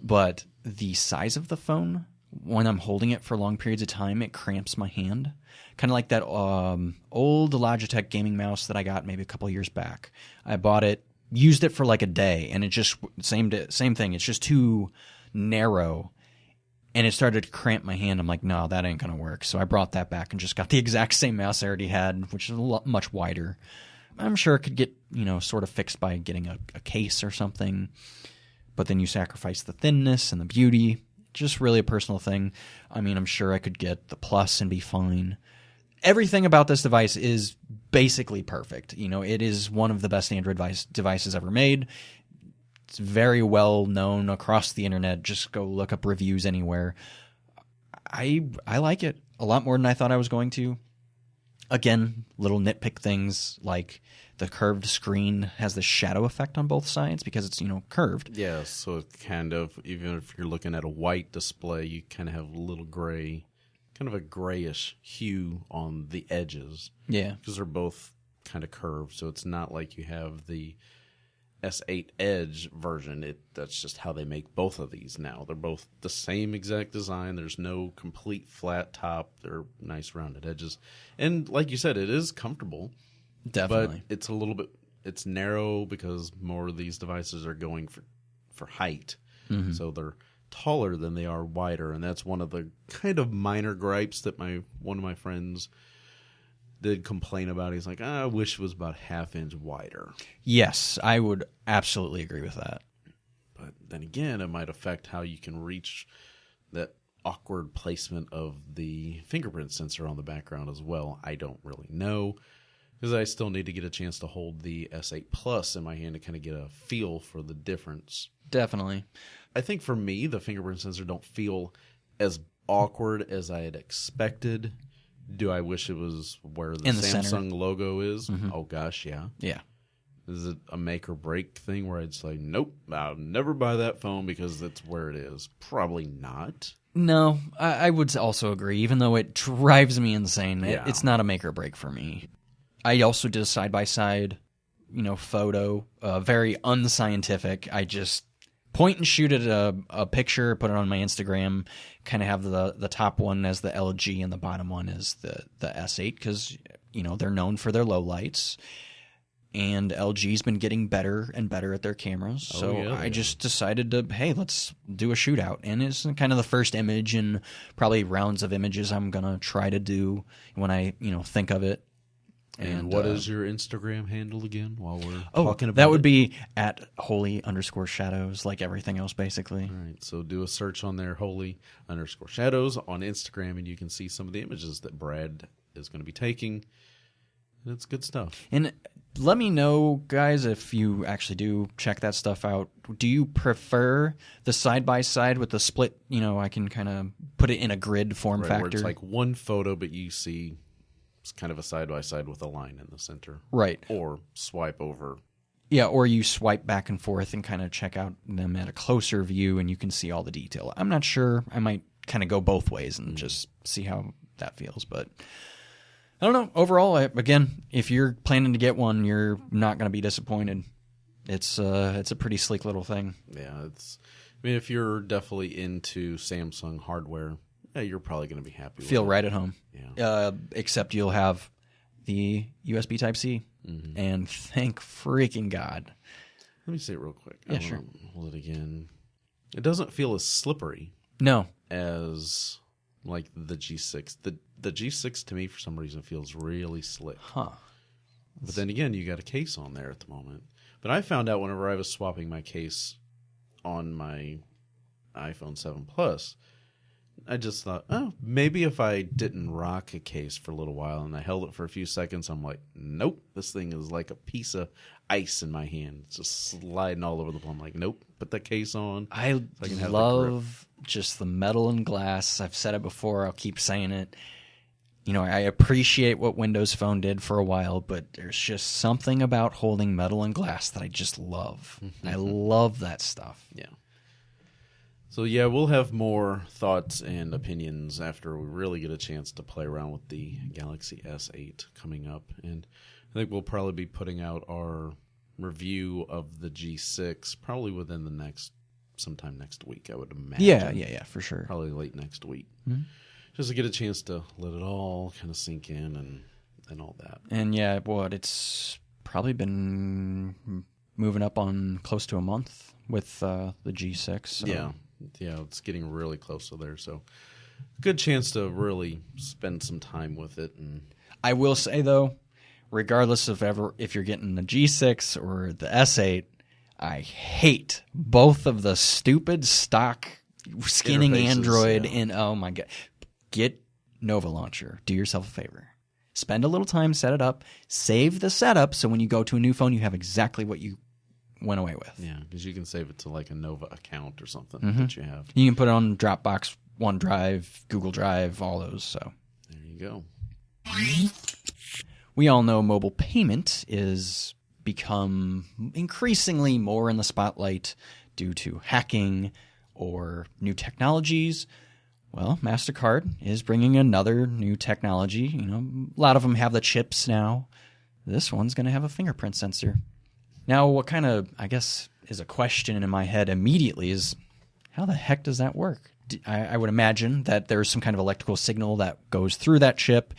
but the size of the phone, when I'm holding it for long periods of time, it cramps my hand. Kind of like that old Logitech gaming mouse that I got maybe a couple years back. I bought it, used it for like a day, and it just, same thing. It's just too narrow, and it started to cramp my hand. I'm like, no, that ain't going to work. So I brought that back and just got the exact same mouse I already had, which is much wider. I'm sure it could get, sort of fixed by getting a case or something, but then you sacrifice the thinness and the beauty. Just really a personal thing. I mean, I'm sure I could get the Plus and be fine. Everything about this device is basically perfect. It is one of the best Android devices ever made. It's very well known across the internet. Just go look up reviews anywhere. I like it a lot more than I thought I was going to. Again, little nitpick things like the curved screen has the shadow effect on both sides because it's, curved. Yeah, so it kind of, even if you're looking at a white display, you kind of have a little gray, kind of a grayish hue on the edges. Yeah. Because they're both kind of curved, so it's not like you have the S8 Edge version. That's just how they make both of these now. They're both the same exact design. There's no complete flat top. They're nice rounded edges. And like you said, it is comfortable. Definitely. But it's narrow because more of these devices are going for height. Mm-hmm. So they're taller than they are wider. And that's one of the kind of minor gripes that one of my friends did complain about. He's like, I wish it was about ½ inch wider. Yes, I would absolutely agree with that. But then again, it might affect how you can reach that awkward placement of the fingerprint sensor on the background as well. I don't really know, because I still need to get a chance to hold the S8 Plus in my hand to kind of get a feel for the difference. Definitely. I think for me, the fingerprint sensor don't feel as awkward as I had expected. Do I wish it was where the Samsung center logo is? Mm-hmm. Oh, gosh, yeah. Yeah. Is it a make or break thing where I'd say, nope, I'll never buy that phone because that's where it is? Probably not. No, I would also agree, even though it drives me insane. Yeah. It's not a make or break for me. I also did a side-by-side, photo, very unscientific. I just point and shoot at a picture, put it on my Instagram, kind of have the top one as the LG and the bottom one as the S8 because, they're known for their low lights. And LG's been getting better and better at their cameras. So I just decided to, hey, let's do a shootout. And it's kind of the first image and probably rounds of images I'm going to try to do when I, think of it. And what is your Instagram handle again while we're talking about that would be at holy_shadows, like everything else, basically. All right, so do a search on there, holy_shadows on Instagram, and you can see some of the images that Brad is going to be taking. And it's good stuff. And let me know, guys, if you actually do check that stuff out. Do you prefer the side-by-side with the split, I can kind of put it in a grid form factor? Where it's like one photo, but you see it's kind of a side-by-side with a line in the center. Right. Or swipe over. Yeah, or you swipe back and forth and kind of check out them at a closer view and you can see all the detail. I'm not sure. I might kind of go both ways and just see how that feels. But I don't know. Overall, again, if you're planning to get one, you're not going to be disappointed. It's a pretty sleek little thing. Yeah, if you're definitely into Samsung hardware, yeah, you're probably going to be happy with Feel it. right at home. Yeah. Except you'll have the USB Type-C. Mm-hmm. And thank freaking God. Let me see it real quick. Yeah, sure. Hold it again. It doesn't feel as slippery. No. As like the G6. The G6 to me for some reason feels really slick. Huh. But then again, you got a case on there at the moment. But I found out whenever I was swapping my case on my iPhone 7 Plus, I just thought, maybe if I didn't rock a case for a little while and I held it for a few seconds, I'm like, nope, this thing is like a piece of ice in my hand. It's just sliding all over the place. I'm like, nope, put that case on. I love just the metal and glass. I've said it before. I'll keep saying it. I appreciate what Windows Phone did for a while, but there's just something about holding metal and glass that I just love. Mm-hmm. I love that stuff. Yeah. So, yeah, we'll have more thoughts and opinions after we really get a chance to play around with the Galaxy S8 coming up. And I think we'll probably be putting out our review of the G6 probably within the next sometime next week, I would imagine. Yeah, for sure. Probably late next week. Mhm. Just to get a chance to let it all kind of sink in and all that. And yeah, it's probably been moving up on close to a month with the G6. So. Yeah, it's getting really close to there. So good chance to really spend some time with it. And I will say, though, regardless of if you're getting the G6 or the S8, I hate both of the stupid stock skinning Interfaces, Android. yeah. And oh my God, get Nova Launcher. Do yourself a favor. Spend a little time, set it up, save the setup, so when you go to a new phone, you have exactly what you went away with. yeah, because you can save it to like a Nova account or something Mm-hmm. that you have. You can put it on Dropbox, OneDrive, Google Drive, all those. So There you go. we all know mobile payment is become increasingly more in the spotlight due to hacking or new technologies. Well, MasterCard is bringing another new technology. You know, a lot of them have the chips now. This one's going to have a fingerprint sensor. Now, what kind of, I guess, is a question in my head immediately is, how the heck does that work? I would imagine that there's some kind of electrical signal that goes through that chip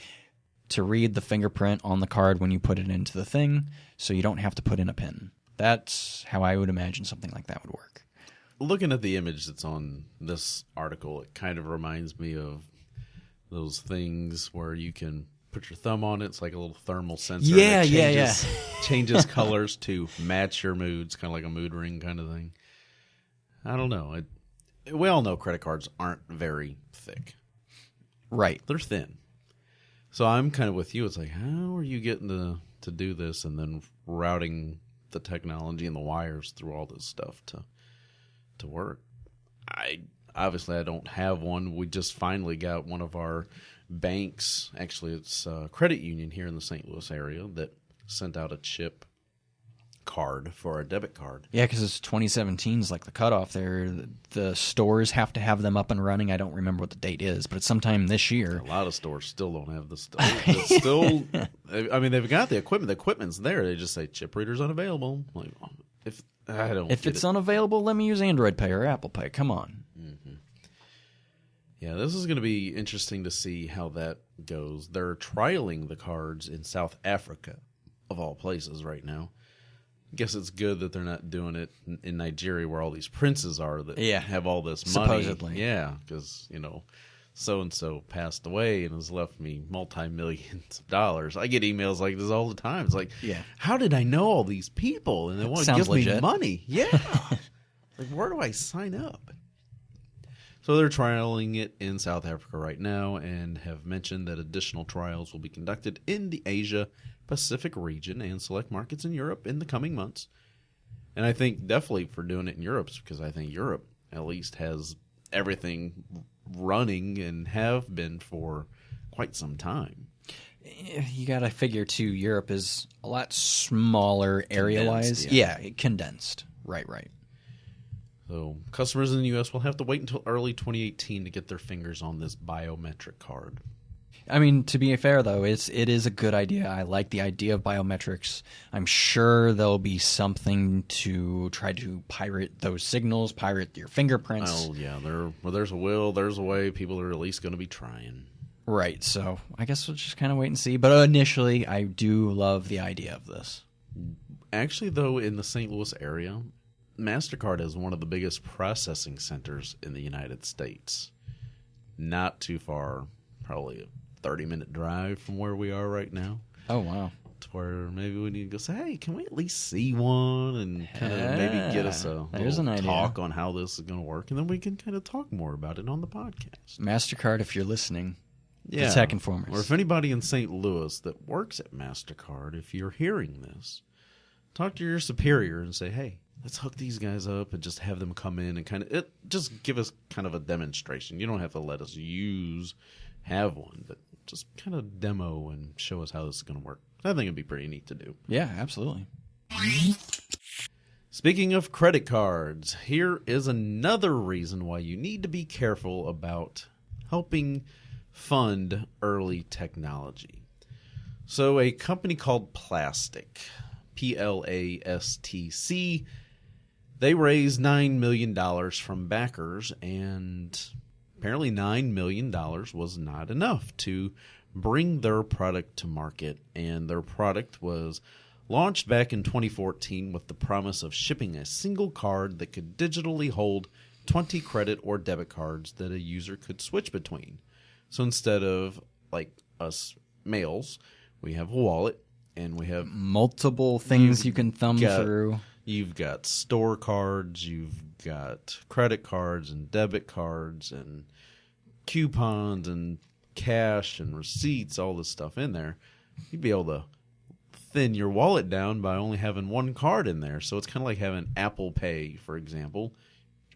to read the fingerprint on the card when you put it into the thing, so you don't have to put in a PIN. That's how I would imagine something like that would work. Looking at the image that's on this article, it kind of reminds me of those things where you can put your thumb on it. It's like a little thermal sensor. Yeah, and it yeah. changes colors to match your moods, kind of like a mood ring kind of thing. I don't know. We all know credit cards aren't very thick. Right. They're thin. So I'm kind of with you. It's like, how are you getting to do this and then routing the technology and the wires through all this stuff to work? I don't have one. We just finally got one of our banks. Actually, it's a credit union here in the St. Louis area that sent out a chip card for our debit card. Yeah, because it's 2017 is like the cutoff there. The stores have to have them up and running. I don't remember what the date is, but it's sometime this year. A lot of stores still don't have the stuff. It's still, I mean, they've got the equipment. The equipment's there. They just say chip readers unavailable. Like, If it's unavailable, let me use Android Pay or Apple Pay. Come on. Mm-hmm. Yeah, this is going to be interesting to see how that goes. They're trialing the cards in South Africa, of all places, right now. I guess it's good that they're not doing it in Nigeria, where all these princes are that have all this money. Supposedly. Yeah, because, so-and-so passed away and has left me multi-millions of dollars. I get emails like this all the time. It's like, how did I know all these people? And they want to give me money. Yeah. Like, where do I sign up? So they're trialing it in South Africa right now and have mentioned that additional trials will be conducted in the Asia-Pacific region and select markets in Europe in the coming months. And I think definitely for doing it in Europe, because I think Europe at least has everything running and have been for quite some time. You got to figure, too, Europe is a lot smaller area-wise. Yeah, condensed. Right. So customers in the U.S. will have to wait until early 2018 to get their fingers on this biometric card. I mean, to be fair, though, it is a good idea. I like the idea of biometrics. I'm sure there'll be something to try to pirate those signals, pirate your fingerprints. Oh, yeah. Where there's a will, there's a way. People are at least going to be trying. Right. So I guess we'll just kind of wait and see. But initially, I do love the idea of this. Actually, though, in the St. Louis area, MasterCard is one of the biggest processing centers in the United States. Not too far, probably a 30-minute drive from where we are right now. Oh, wow. To where maybe we need to go say, hey, can we at least see one and kind of maybe get us a little talk on how this is going to work, and then we can kind of talk more about it on the podcast. MasterCard, if you're listening, the Tech Informers. Or if anybody in St. Louis that works at MasterCard, if you're hearing this, talk to your superior and say, hey, let's hook these guys up and just have them come in and just give us kind of a demonstration. You don't have to let us have one, but just kind of demo and show us how this is going to work. I think it'd be pretty neat to do. Yeah, absolutely. Speaking of credit cards, here is another reason why you need to be careful about helping fund early technology. So a company called Plastic, PLASTC, They raised $9 million from backers, and apparently $9 million was not enough to bring their product to market. And their product was launched back in 2014 with the promise of shipping a single card that could digitally hold 20 credit or debit cards that a user could switch between. So instead of, like us males, we have a wallet, and we have multiple things you can thumb through. You've got store cards, you've got credit cards and debit cards and coupons and cash and receipts, all this stuff in there. You'd be able to thin your wallet down by only having one card in there. So it's kind of like having Apple Pay, for example,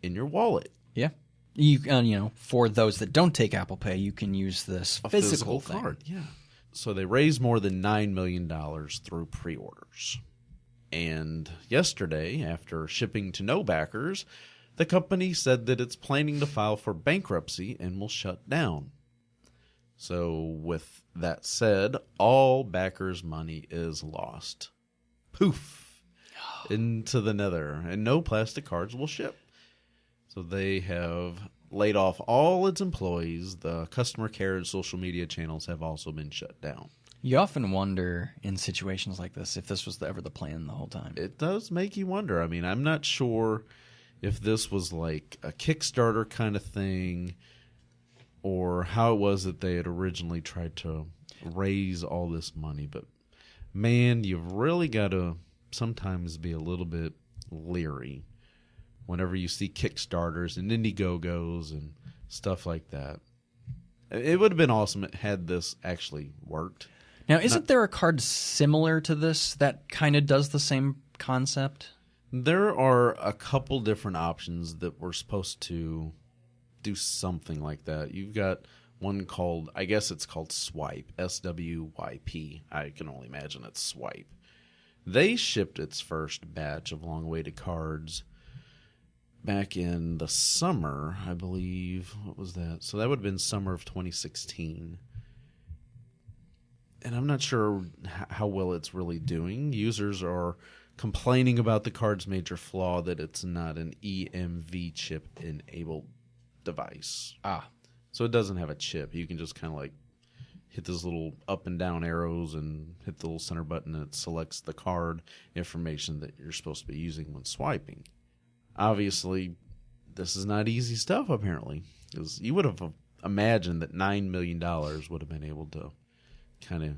in your wallet. Yeah. You for those that don't take Apple Pay, you can use this physical card. Yeah. So they raised more than $9 million through pre-orders. And yesterday, after shipping to no backers, the company said that it's planning to file for bankruptcy and will shut down. So with that said, all backers' money is lost. Poof! Into the nether. And no plastic cards will ship. So they have laid off all its employees. The customer care and social media channels have also been shut down. You often wonder in situations like this if this was ever the plan the whole time. It does make you wonder. I mean, I'm not sure if this was like a Kickstarter kind of thing or how it was that they had originally tried to raise all this money. But, man, you've really got to sometimes be a little bit leery whenever you see Kickstarters and Indiegogos and stuff like that. It would have been awesome had this actually worked. Now, isn't there a card similar to this that kind of does the same concept? There are a couple different options that were supposed to do something like that. You've got one called, I guess it's called Swipe, SWYP. I can only imagine it's Swipe. They shipped its first batch of long-awaited cards back in the summer, I believe. What was that? So that would have been summer of 2016. And I'm not sure how well it's really doing. Users are complaining about the card's major flaw, that it's not an EMV chip-enabled device. So it doesn't have a chip. You can just kind of like hit those little up and down arrows and hit the little center button, and it selects the card information that you're supposed to be using when swiping. Obviously, this is not easy stuff, apparently, because you would have imagined that $9 million would have been able to kind of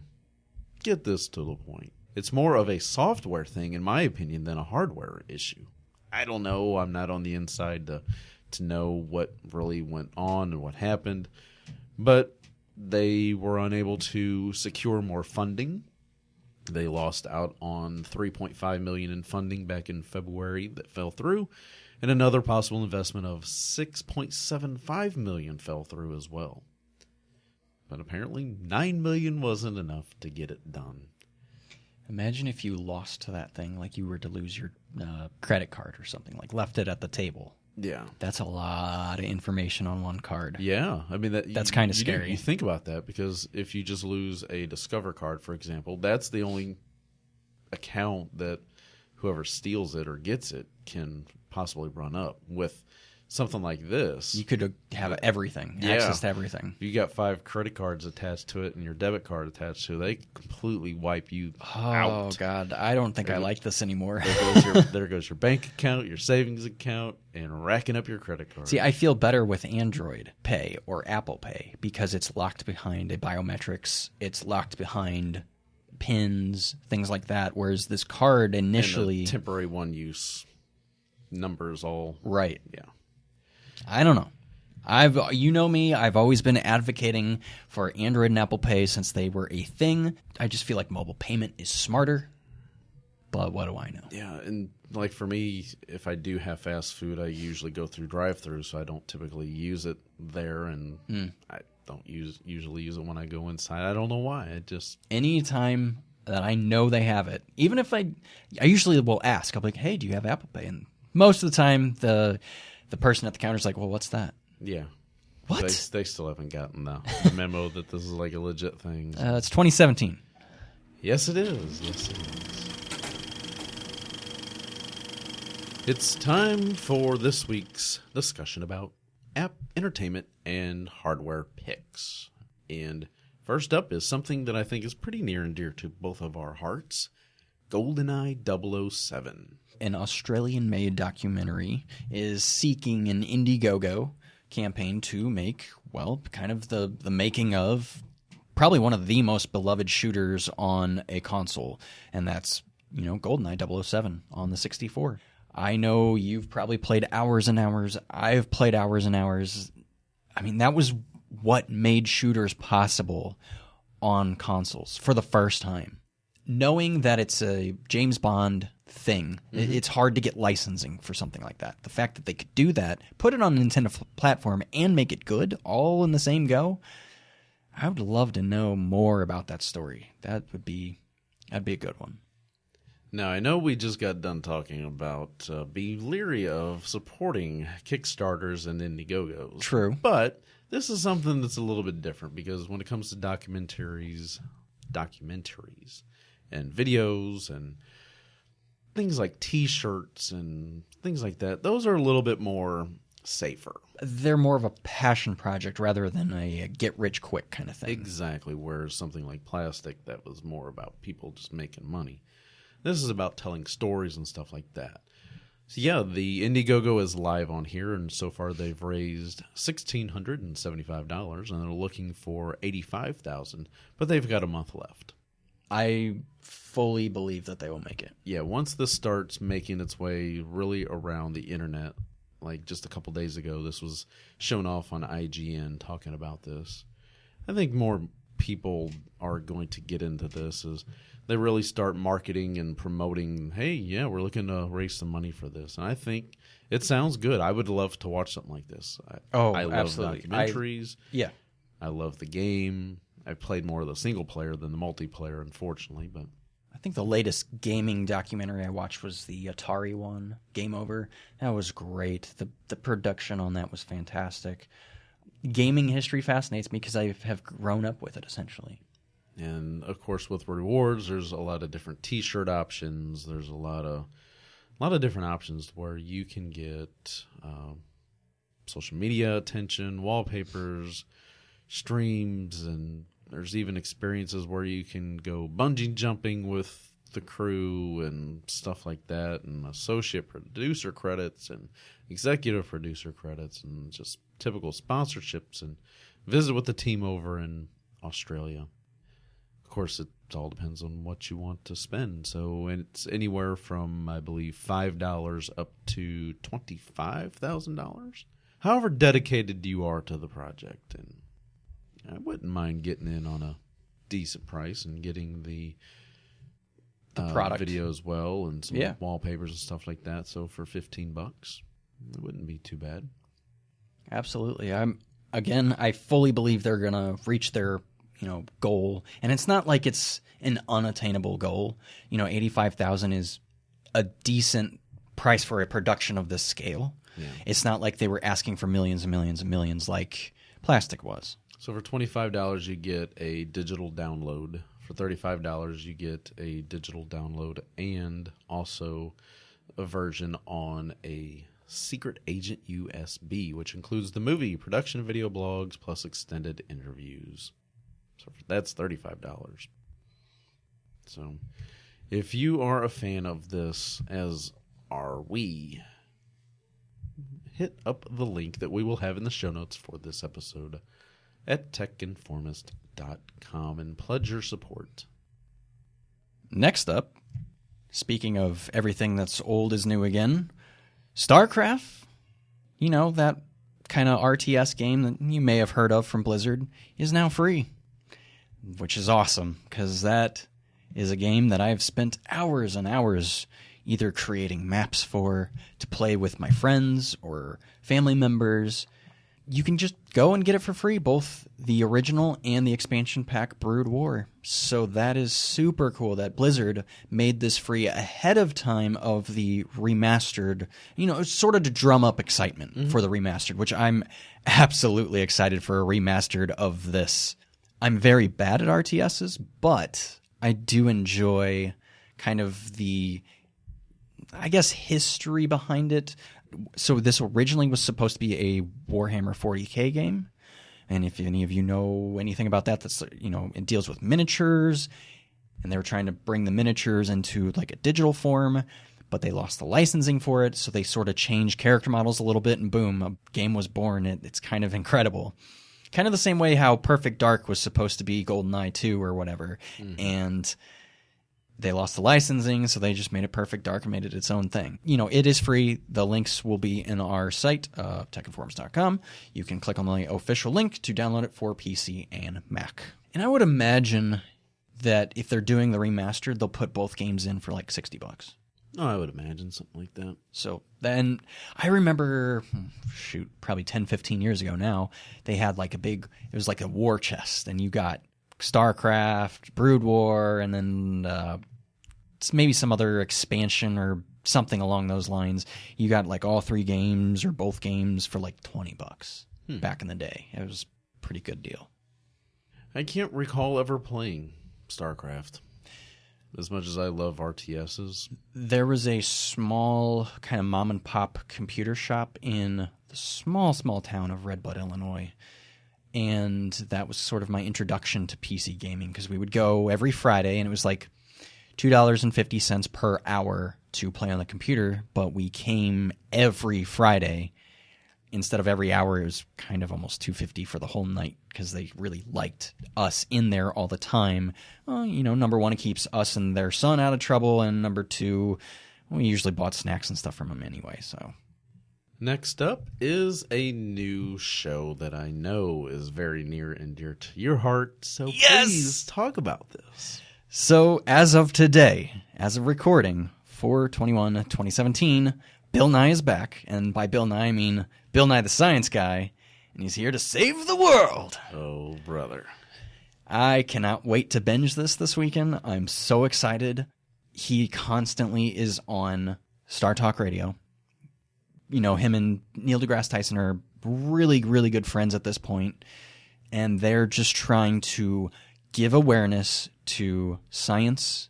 get this to the point. It's more of a software thing, in my opinion, than a hardware issue. I don't know. I'm not on the inside to know what really went on and what happened. But they were unable to secure more funding. They lost out on $3.5 million in funding back in February that fell through, and another possible investment of $6.75 million fell through as well. But apparently $9 million wasn't enough to get it done. Imagine if you lost to that thing, like you were to lose your credit card or something, like left it at the table. Yeah. That's a lot of information on one card. Yeah. I mean, that's kind of scary. You think about that, because if you just lose a Discover card, for example, that's the only account that whoever steals it or gets it can possibly run up. With something like this, you could have everything, access to everything. You got 5 credit cards attached to it and your debit card attached to it. They completely wipe you out. Oh, God. I don't think I like this anymore. There goes your bank account, your savings account, and racking up your credit card. See, I feel better with Android Pay or Apple Pay because it's locked behind a biometrics. It's locked behind pins, things like that, whereas this card initially... And the temporary one-use numbers all... Right. Yeah. I don't know. You know me, I've always been advocating for Android and Apple Pay since they were a thing. I just feel like mobile payment is smarter, but what do I know? Yeah, and like for me, if I do have fast food, I usually go through drive-thru, so I don't typically use it there, and I don't usually use it when I go inside. I don't know why. It just... Anytime that I know they have it, even if I usually will ask, I'll be like, hey, do you have Apple Pay? And most of the time, the person at the counter is like, well, what's that? Yeah. What? They still haven't gotten the memo that this is like a legit thing. So. It's 2017. Yes, it is. Yes, it is. It's time for this week's discussion about app entertainment and hardware picks. And first up is something that I think is pretty near and dear to both of our hearts, GoldenEye 007. An Australian-made documentary is seeking an Indiegogo campaign to make, well, kind of the making of probably one of the most beloved shooters on a console, and that's, GoldenEye 007 on the 64. I know you've probably played hours and hours. I've played hours and hours. I mean, that was what made shooters possible on consoles for the first time. Knowing that it's a James Bond thing, it's hard to get licensing for something like that. The fact that they could do that, put it on a Nintendo platform, and make it good, all in the same go, I would love to know more about that story. That'd be a good one. Now, I know we just got done talking about be leery of supporting Kickstarters and Indiegogos. True. But this is something that's a little bit different because when it comes to documentaries and videos and things like T-shirts and things like that, those are a little bit more safer. They're more of a passion project rather than a get-rich-quick kind of thing. Exactly, whereas something like plastic, that was more about people just making money. This is about telling stories and stuff like that. So yeah, the Indiegogo is live on here, and so far they've raised $1,675, and they're looking for $85,000, but they've got a month left. I fully believe that they will make it. Yeah, once this starts making its way really around the internet, like just a couple days ago, this was shown off on IGN talking about this. I think more people are going to get into this as they really start marketing and promoting, hey, yeah, we're looking to raise some money for this. And I think it sounds good. I would love to watch something like this. I love absolutely. documentaries. I love the game. I played more of the single player than the multiplayer, unfortunately. But I think the latest gaming documentary I watched was the Atari one, Game Over. That was great. The production on that was fantastic. Gaming history fascinates me because I have grown up with it, essentially. And of course, with rewards, there's a lot of different T-shirt options. There's a lot of different options where you can get social media attention, wallpapers, streams, and there's even experiences where you can go bungee jumping with the crew and stuff like that, and associate producer credits and executive producer credits, and just typical sponsorships, and visit with the team over in Australia. Of course, it all depends on what you want to spend. So it's anywhere from, I believe, $5 up to $25,000. However dedicated you are to the project. And I wouldn't mind getting in on a decent price and getting the product video as well, and some Yeah. wallpapers and stuff like that. So for $15, it wouldn't be too bad. Absolutely. I fully believe they're going to reach their goal, and it's not like it's an unattainable goal. 85,000 is a decent price for a production of this scale. Yeah. It's not like they were asking for millions and millions and millions like Plastic was. So for $25, you get a digital download. For $35, you get a digital download and also a version on a Secret Agent USB, which includes the movie, production video blogs, plus extended interviews. So that's $35. So if you are a fan of this, as are we, hit up the link that we will have in the show notes for this episode at techinformist.com and pledge your support. Next up, speaking of everything that's old is new again, StarCraft, that kind of RTS game that you may have heard of from Blizzard, is now free. Which is awesome, because that is a game that I've spent hours and hours either creating maps for to play with my friends or family members. You can just go and get it for free, both the original and the expansion pack Brood War. So that is super cool that Blizzard made this free ahead of time of the remastered, sort of to drum up excitement for the remastered, which I'm absolutely excited for a remastered of this. I'm very bad at RTSs, but I do enjoy kind of the I guess, history behind it. So this originally was supposed to be a Warhammer 40K game. And if any of you know anything about that, that's, it deals with miniatures. And they were trying to bring the miniatures into like a digital form, but they lost the licensing for it. So they sort of changed character models a little bit, and boom, a game was born. It's kind of incredible. Kind of the same way how Perfect Dark was supposed to be GoldenEye 2 or whatever. Mm-hmm. And they lost the licensing, so they just made it Perfect Dark and made it its own thing. It is free. The links will be in our site, techinforums.com. You can click on the official link to download it for PC and Mac. And I would imagine that if they're doing the remastered, they'll put both games in for like $60. Oh, I would imagine something like that. So then I remember, probably 10, 15 years ago now, they had like it was like a war chest, and you got StarCraft, Brood War, and then maybe some other expansion or something along those lines. You got like all 3 games or both games for like $20 back in the day. It was a pretty good deal. I can't recall ever playing StarCraft. As much as I love RTSs. There was a small kind of mom and pop computer shop in the small town of Red Bud, Illinois. And that was sort of my introduction to PC gaming, because we would go every Friday, and it was like $2.50 per hour to play on the computer, but we came every Friday. Instead of every hour, it was kind of almost $2.50 for the whole night, because they really liked us in there all the time. Number one, it keeps us and their son out of trouble, and number two, we usually bought snacks and stuff from them anyway. So, next up is a new show that I know is very near and dear to your heart. So Please talk about this. So as of today, as of recording, 4/21/2017, Bill Nye is back, and by Bill Nye I mean Bill Nye the Science Guy, and he's here to save the world. Oh, brother. I cannot wait to binge this weekend. I'm so excited. He constantly is on Star Talk Radio. Him and Neil deGrasse Tyson are really, really good friends at this point, and they're just trying to give awareness to science,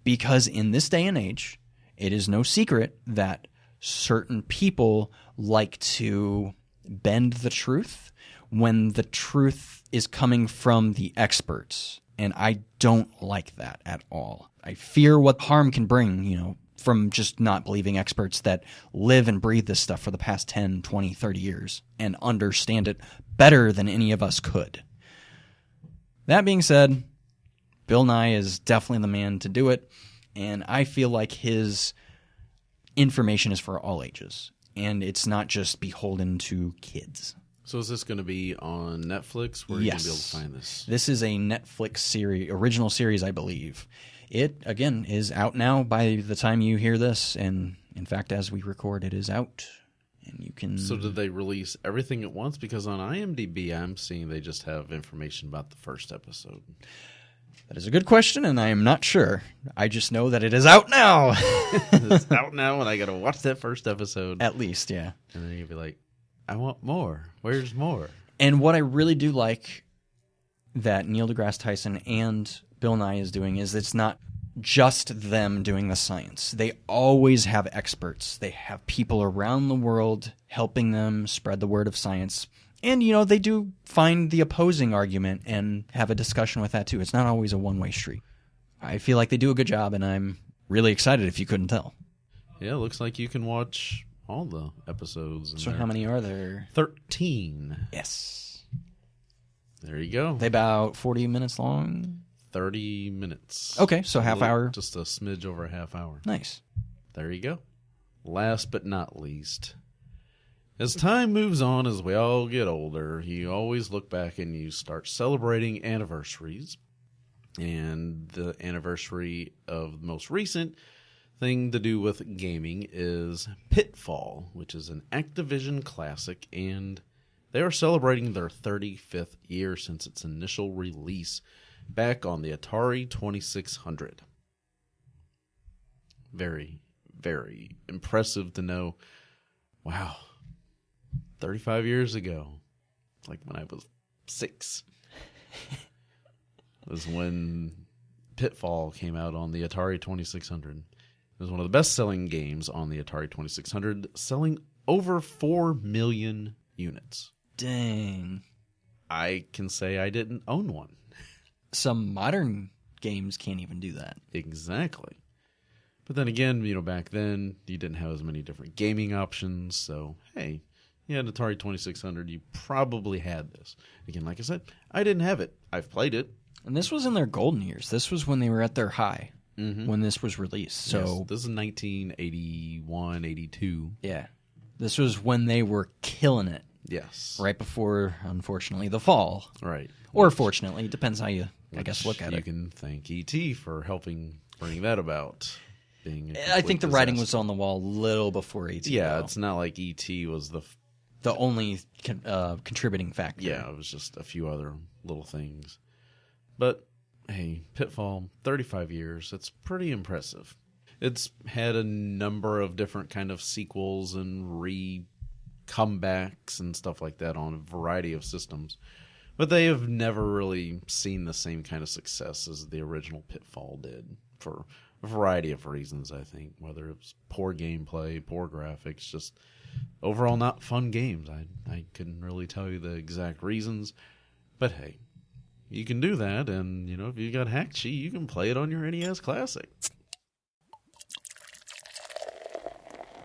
because in this day and age, it is no secret that certain people like to bend the truth when the truth is coming from the experts. And I don't like that at all. I fear what harm can bring, from just not believing experts that live and breathe this stuff for the past 10, 20, 30 years and understand it better than any of us could. That being said, Bill Nye is definitely the man to do it. And I feel like his information is for all ages, and it's not just beholden to kids. So is this going to be on Netflix? Where are you going to be able to find this? This is a Netflix original series, I believe. It, again, is out now by the time you hear this, and in fact, as we record, it is out. And you can. So did they release everything at once? Because on IMDb, I'm seeing they just have information about the first episode. That is a good question, and I am not sure. I just know that it is out now. It's out now, and I got to watch that first episode. At least, yeah. And then you'll be like, I want more. Where's more? And what I really do like that Neil deGrasse Tyson and Bill Nye is doing is it's not just them doing the science. They always have experts. They have people around the world helping them spread the word of science. And, they do find the opposing argument and have a discussion with that, too. It's not always a one-way street. I feel like they do a good job, and I'm really excited if you couldn't tell. Yeah, it looks like you can watch all the episodes. So how many are there? 13. Yes. There you go. They about 40 minutes long? 30 minutes. Okay, so half hour. Just a smidge over a half hour. Nice. There you go. Last but not least. As time moves on, as we all get older, you always look back and you start celebrating anniversaries. And the anniversary of the most recent thing to do with gaming is Pitfall, which is an Activision classic, and they are celebrating their 35th year since its initial release back on the Atari 2600. Very, very impressive to know. Wow. 35 years ago, like when I was 6, was when Pitfall came out on the Atari 2600. It was one of the best-selling games on the Atari 2600, selling over 4 million units. Dang. I can say I didn't own one. Some modern games can't even do that. Exactly. But then again, back then, you didn't have as many different gaming options, so, hey, you had an Atari 2600, you probably had this. Again, like I said, I didn't have it. I've played it. And this was in their golden years. This was when they were at their high, when this was released. So yes, this is 1981, 82. Yeah. This was when they were killing it. Yes. Right before, unfortunately, the fall. Right. Or fortunately, depends how you, I guess, look at it. You can thank E.T. for helping bring that about. I think the writing was on the wall a little before E.T. Yeah, though. it's not like E.T. was the only contributing factor. Yeah, it was just a few other little things. But, hey, Pitfall, 35 years, it's pretty impressive. It's had a number of different kind of sequels and comebacks and stuff like that on a variety of systems. But they have never really seen the same kind of success as the original Pitfall did for a variety of reasons, I think. Whether it was poor gameplay, poor graphics, just overall not fun games. I couldn't really tell you the exact reasons. But hey, you can do that, and if you got Hackchi, you can play it on your NES Classic.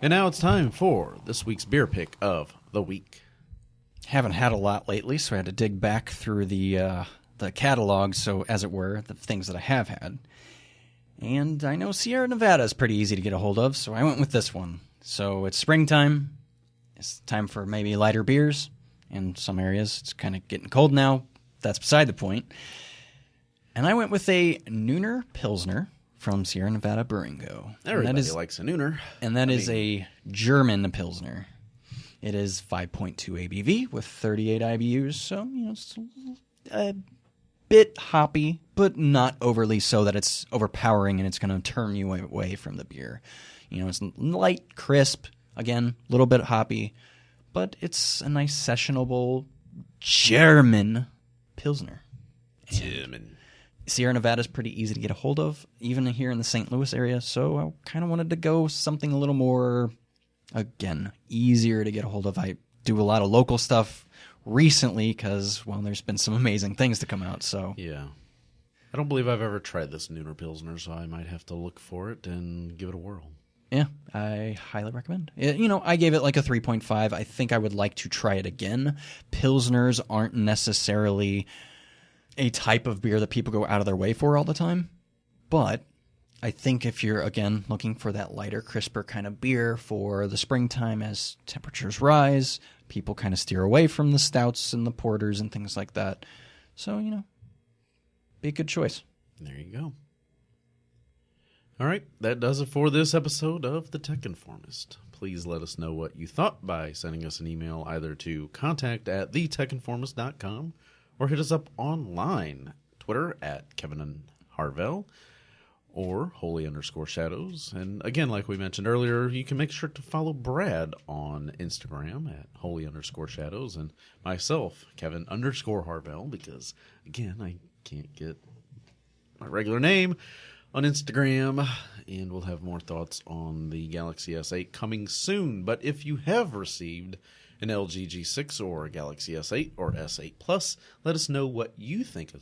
And now it's time for this week's beer pick of the week. Haven't had a lot lately, so I had to dig back through the catalog, so as it were, the things that I have had. And I know Sierra Nevada is pretty easy to get a hold of, so I went with this one. So it's springtime. It's time for maybe lighter beers. In some areas, it's kind of getting cold now. That's beside the point. And I went with a Nooner Pilsner from Sierra Nevada Brewing Co. Everybody likes a Nooner. And that is a German Pilsner. It is 5.2 ABV with 38 IBUs, so it's a bit hoppy, but not overly so that it's overpowering and it's going to turn you away from the beer. It's light, crisp, again, a little bit hoppy, but it's a nice sessionable German Pilsner. German. Sierra Nevada is pretty easy to get a hold of, even here in the St. Louis area, so I kind of wanted to go something a little more, again, easier to get a hold of. I do a lot of local stuff recently because, there's been some amazing things to come out, so. Yeah. I don't believe I've ever tried this Nooner Pilsner, so I might have to look for it and give it a whirl. Yeah, I highly recommend. I gave it like a 3.5. I think I would like to try it again. Pilsners aren't necessarily a type of beer that people go out of their way for all the time. But I think if you're, again, looking for that lighter, crisper kind of beer for the springtime as temperatures rise, people kind of steer away from the stouts and the porters and things like that. So, be a good choice. There you go. All right, that does it for this episode of The Tech Informist. Please let us know what you thought by sending us an email either to contact@thetechinformist.com or hit us up online, Twitter @Kevin_Harvell or Holy_Shadows. And again, like we mentioned earlier, you can make sure to follow Brad on Instagram @Holy_Shadows and myself, Kevin_Harvell, because again, I can't get my regular name on Instagram, and we'll have more thoughts on the Galaxy S8 coming soon. But if you have received an LG G6 or a Galaxy S8 or S8 Plus, let us know what you think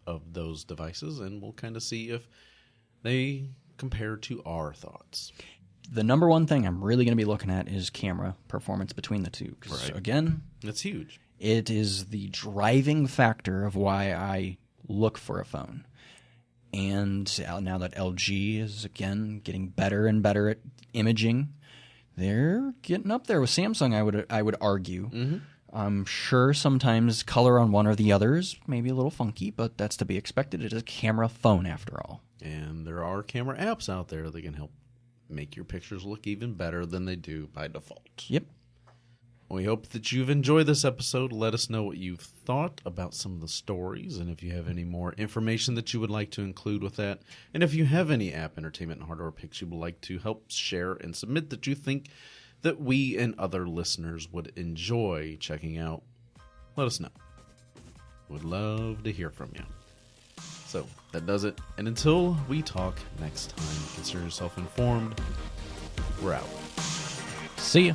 of those devices, and we'll kind of see if they compare to our thoughts. The number one thing I'm really going to be looking at is camera performance between the two. Because, again, that's huge. It is the driving factor of why I look for a phone. And now that LG is, again, getting better and better at imaging, they're getting up there with Samsung, I would argue. Mm-hmm. I'm sure sometimes color on one or the other is maybe a little funky, but that's to be expected. It is a camera phone, after all. And there are camera apps out there that can help make your pictures look even better than they do by default. Yep. We hope that you've enjoyed this episode. Let us know what you've thought about some of the stories, and if you have any more information that you would like to include with that. And if you have any app, entertainment, and hardware picks you would like to help share and submit that you think that we and other listeners would enjoy checking out, let us know. Would love to hear from you. So that does it. And until we talk next time, consider yourself informed. We're out. See ya.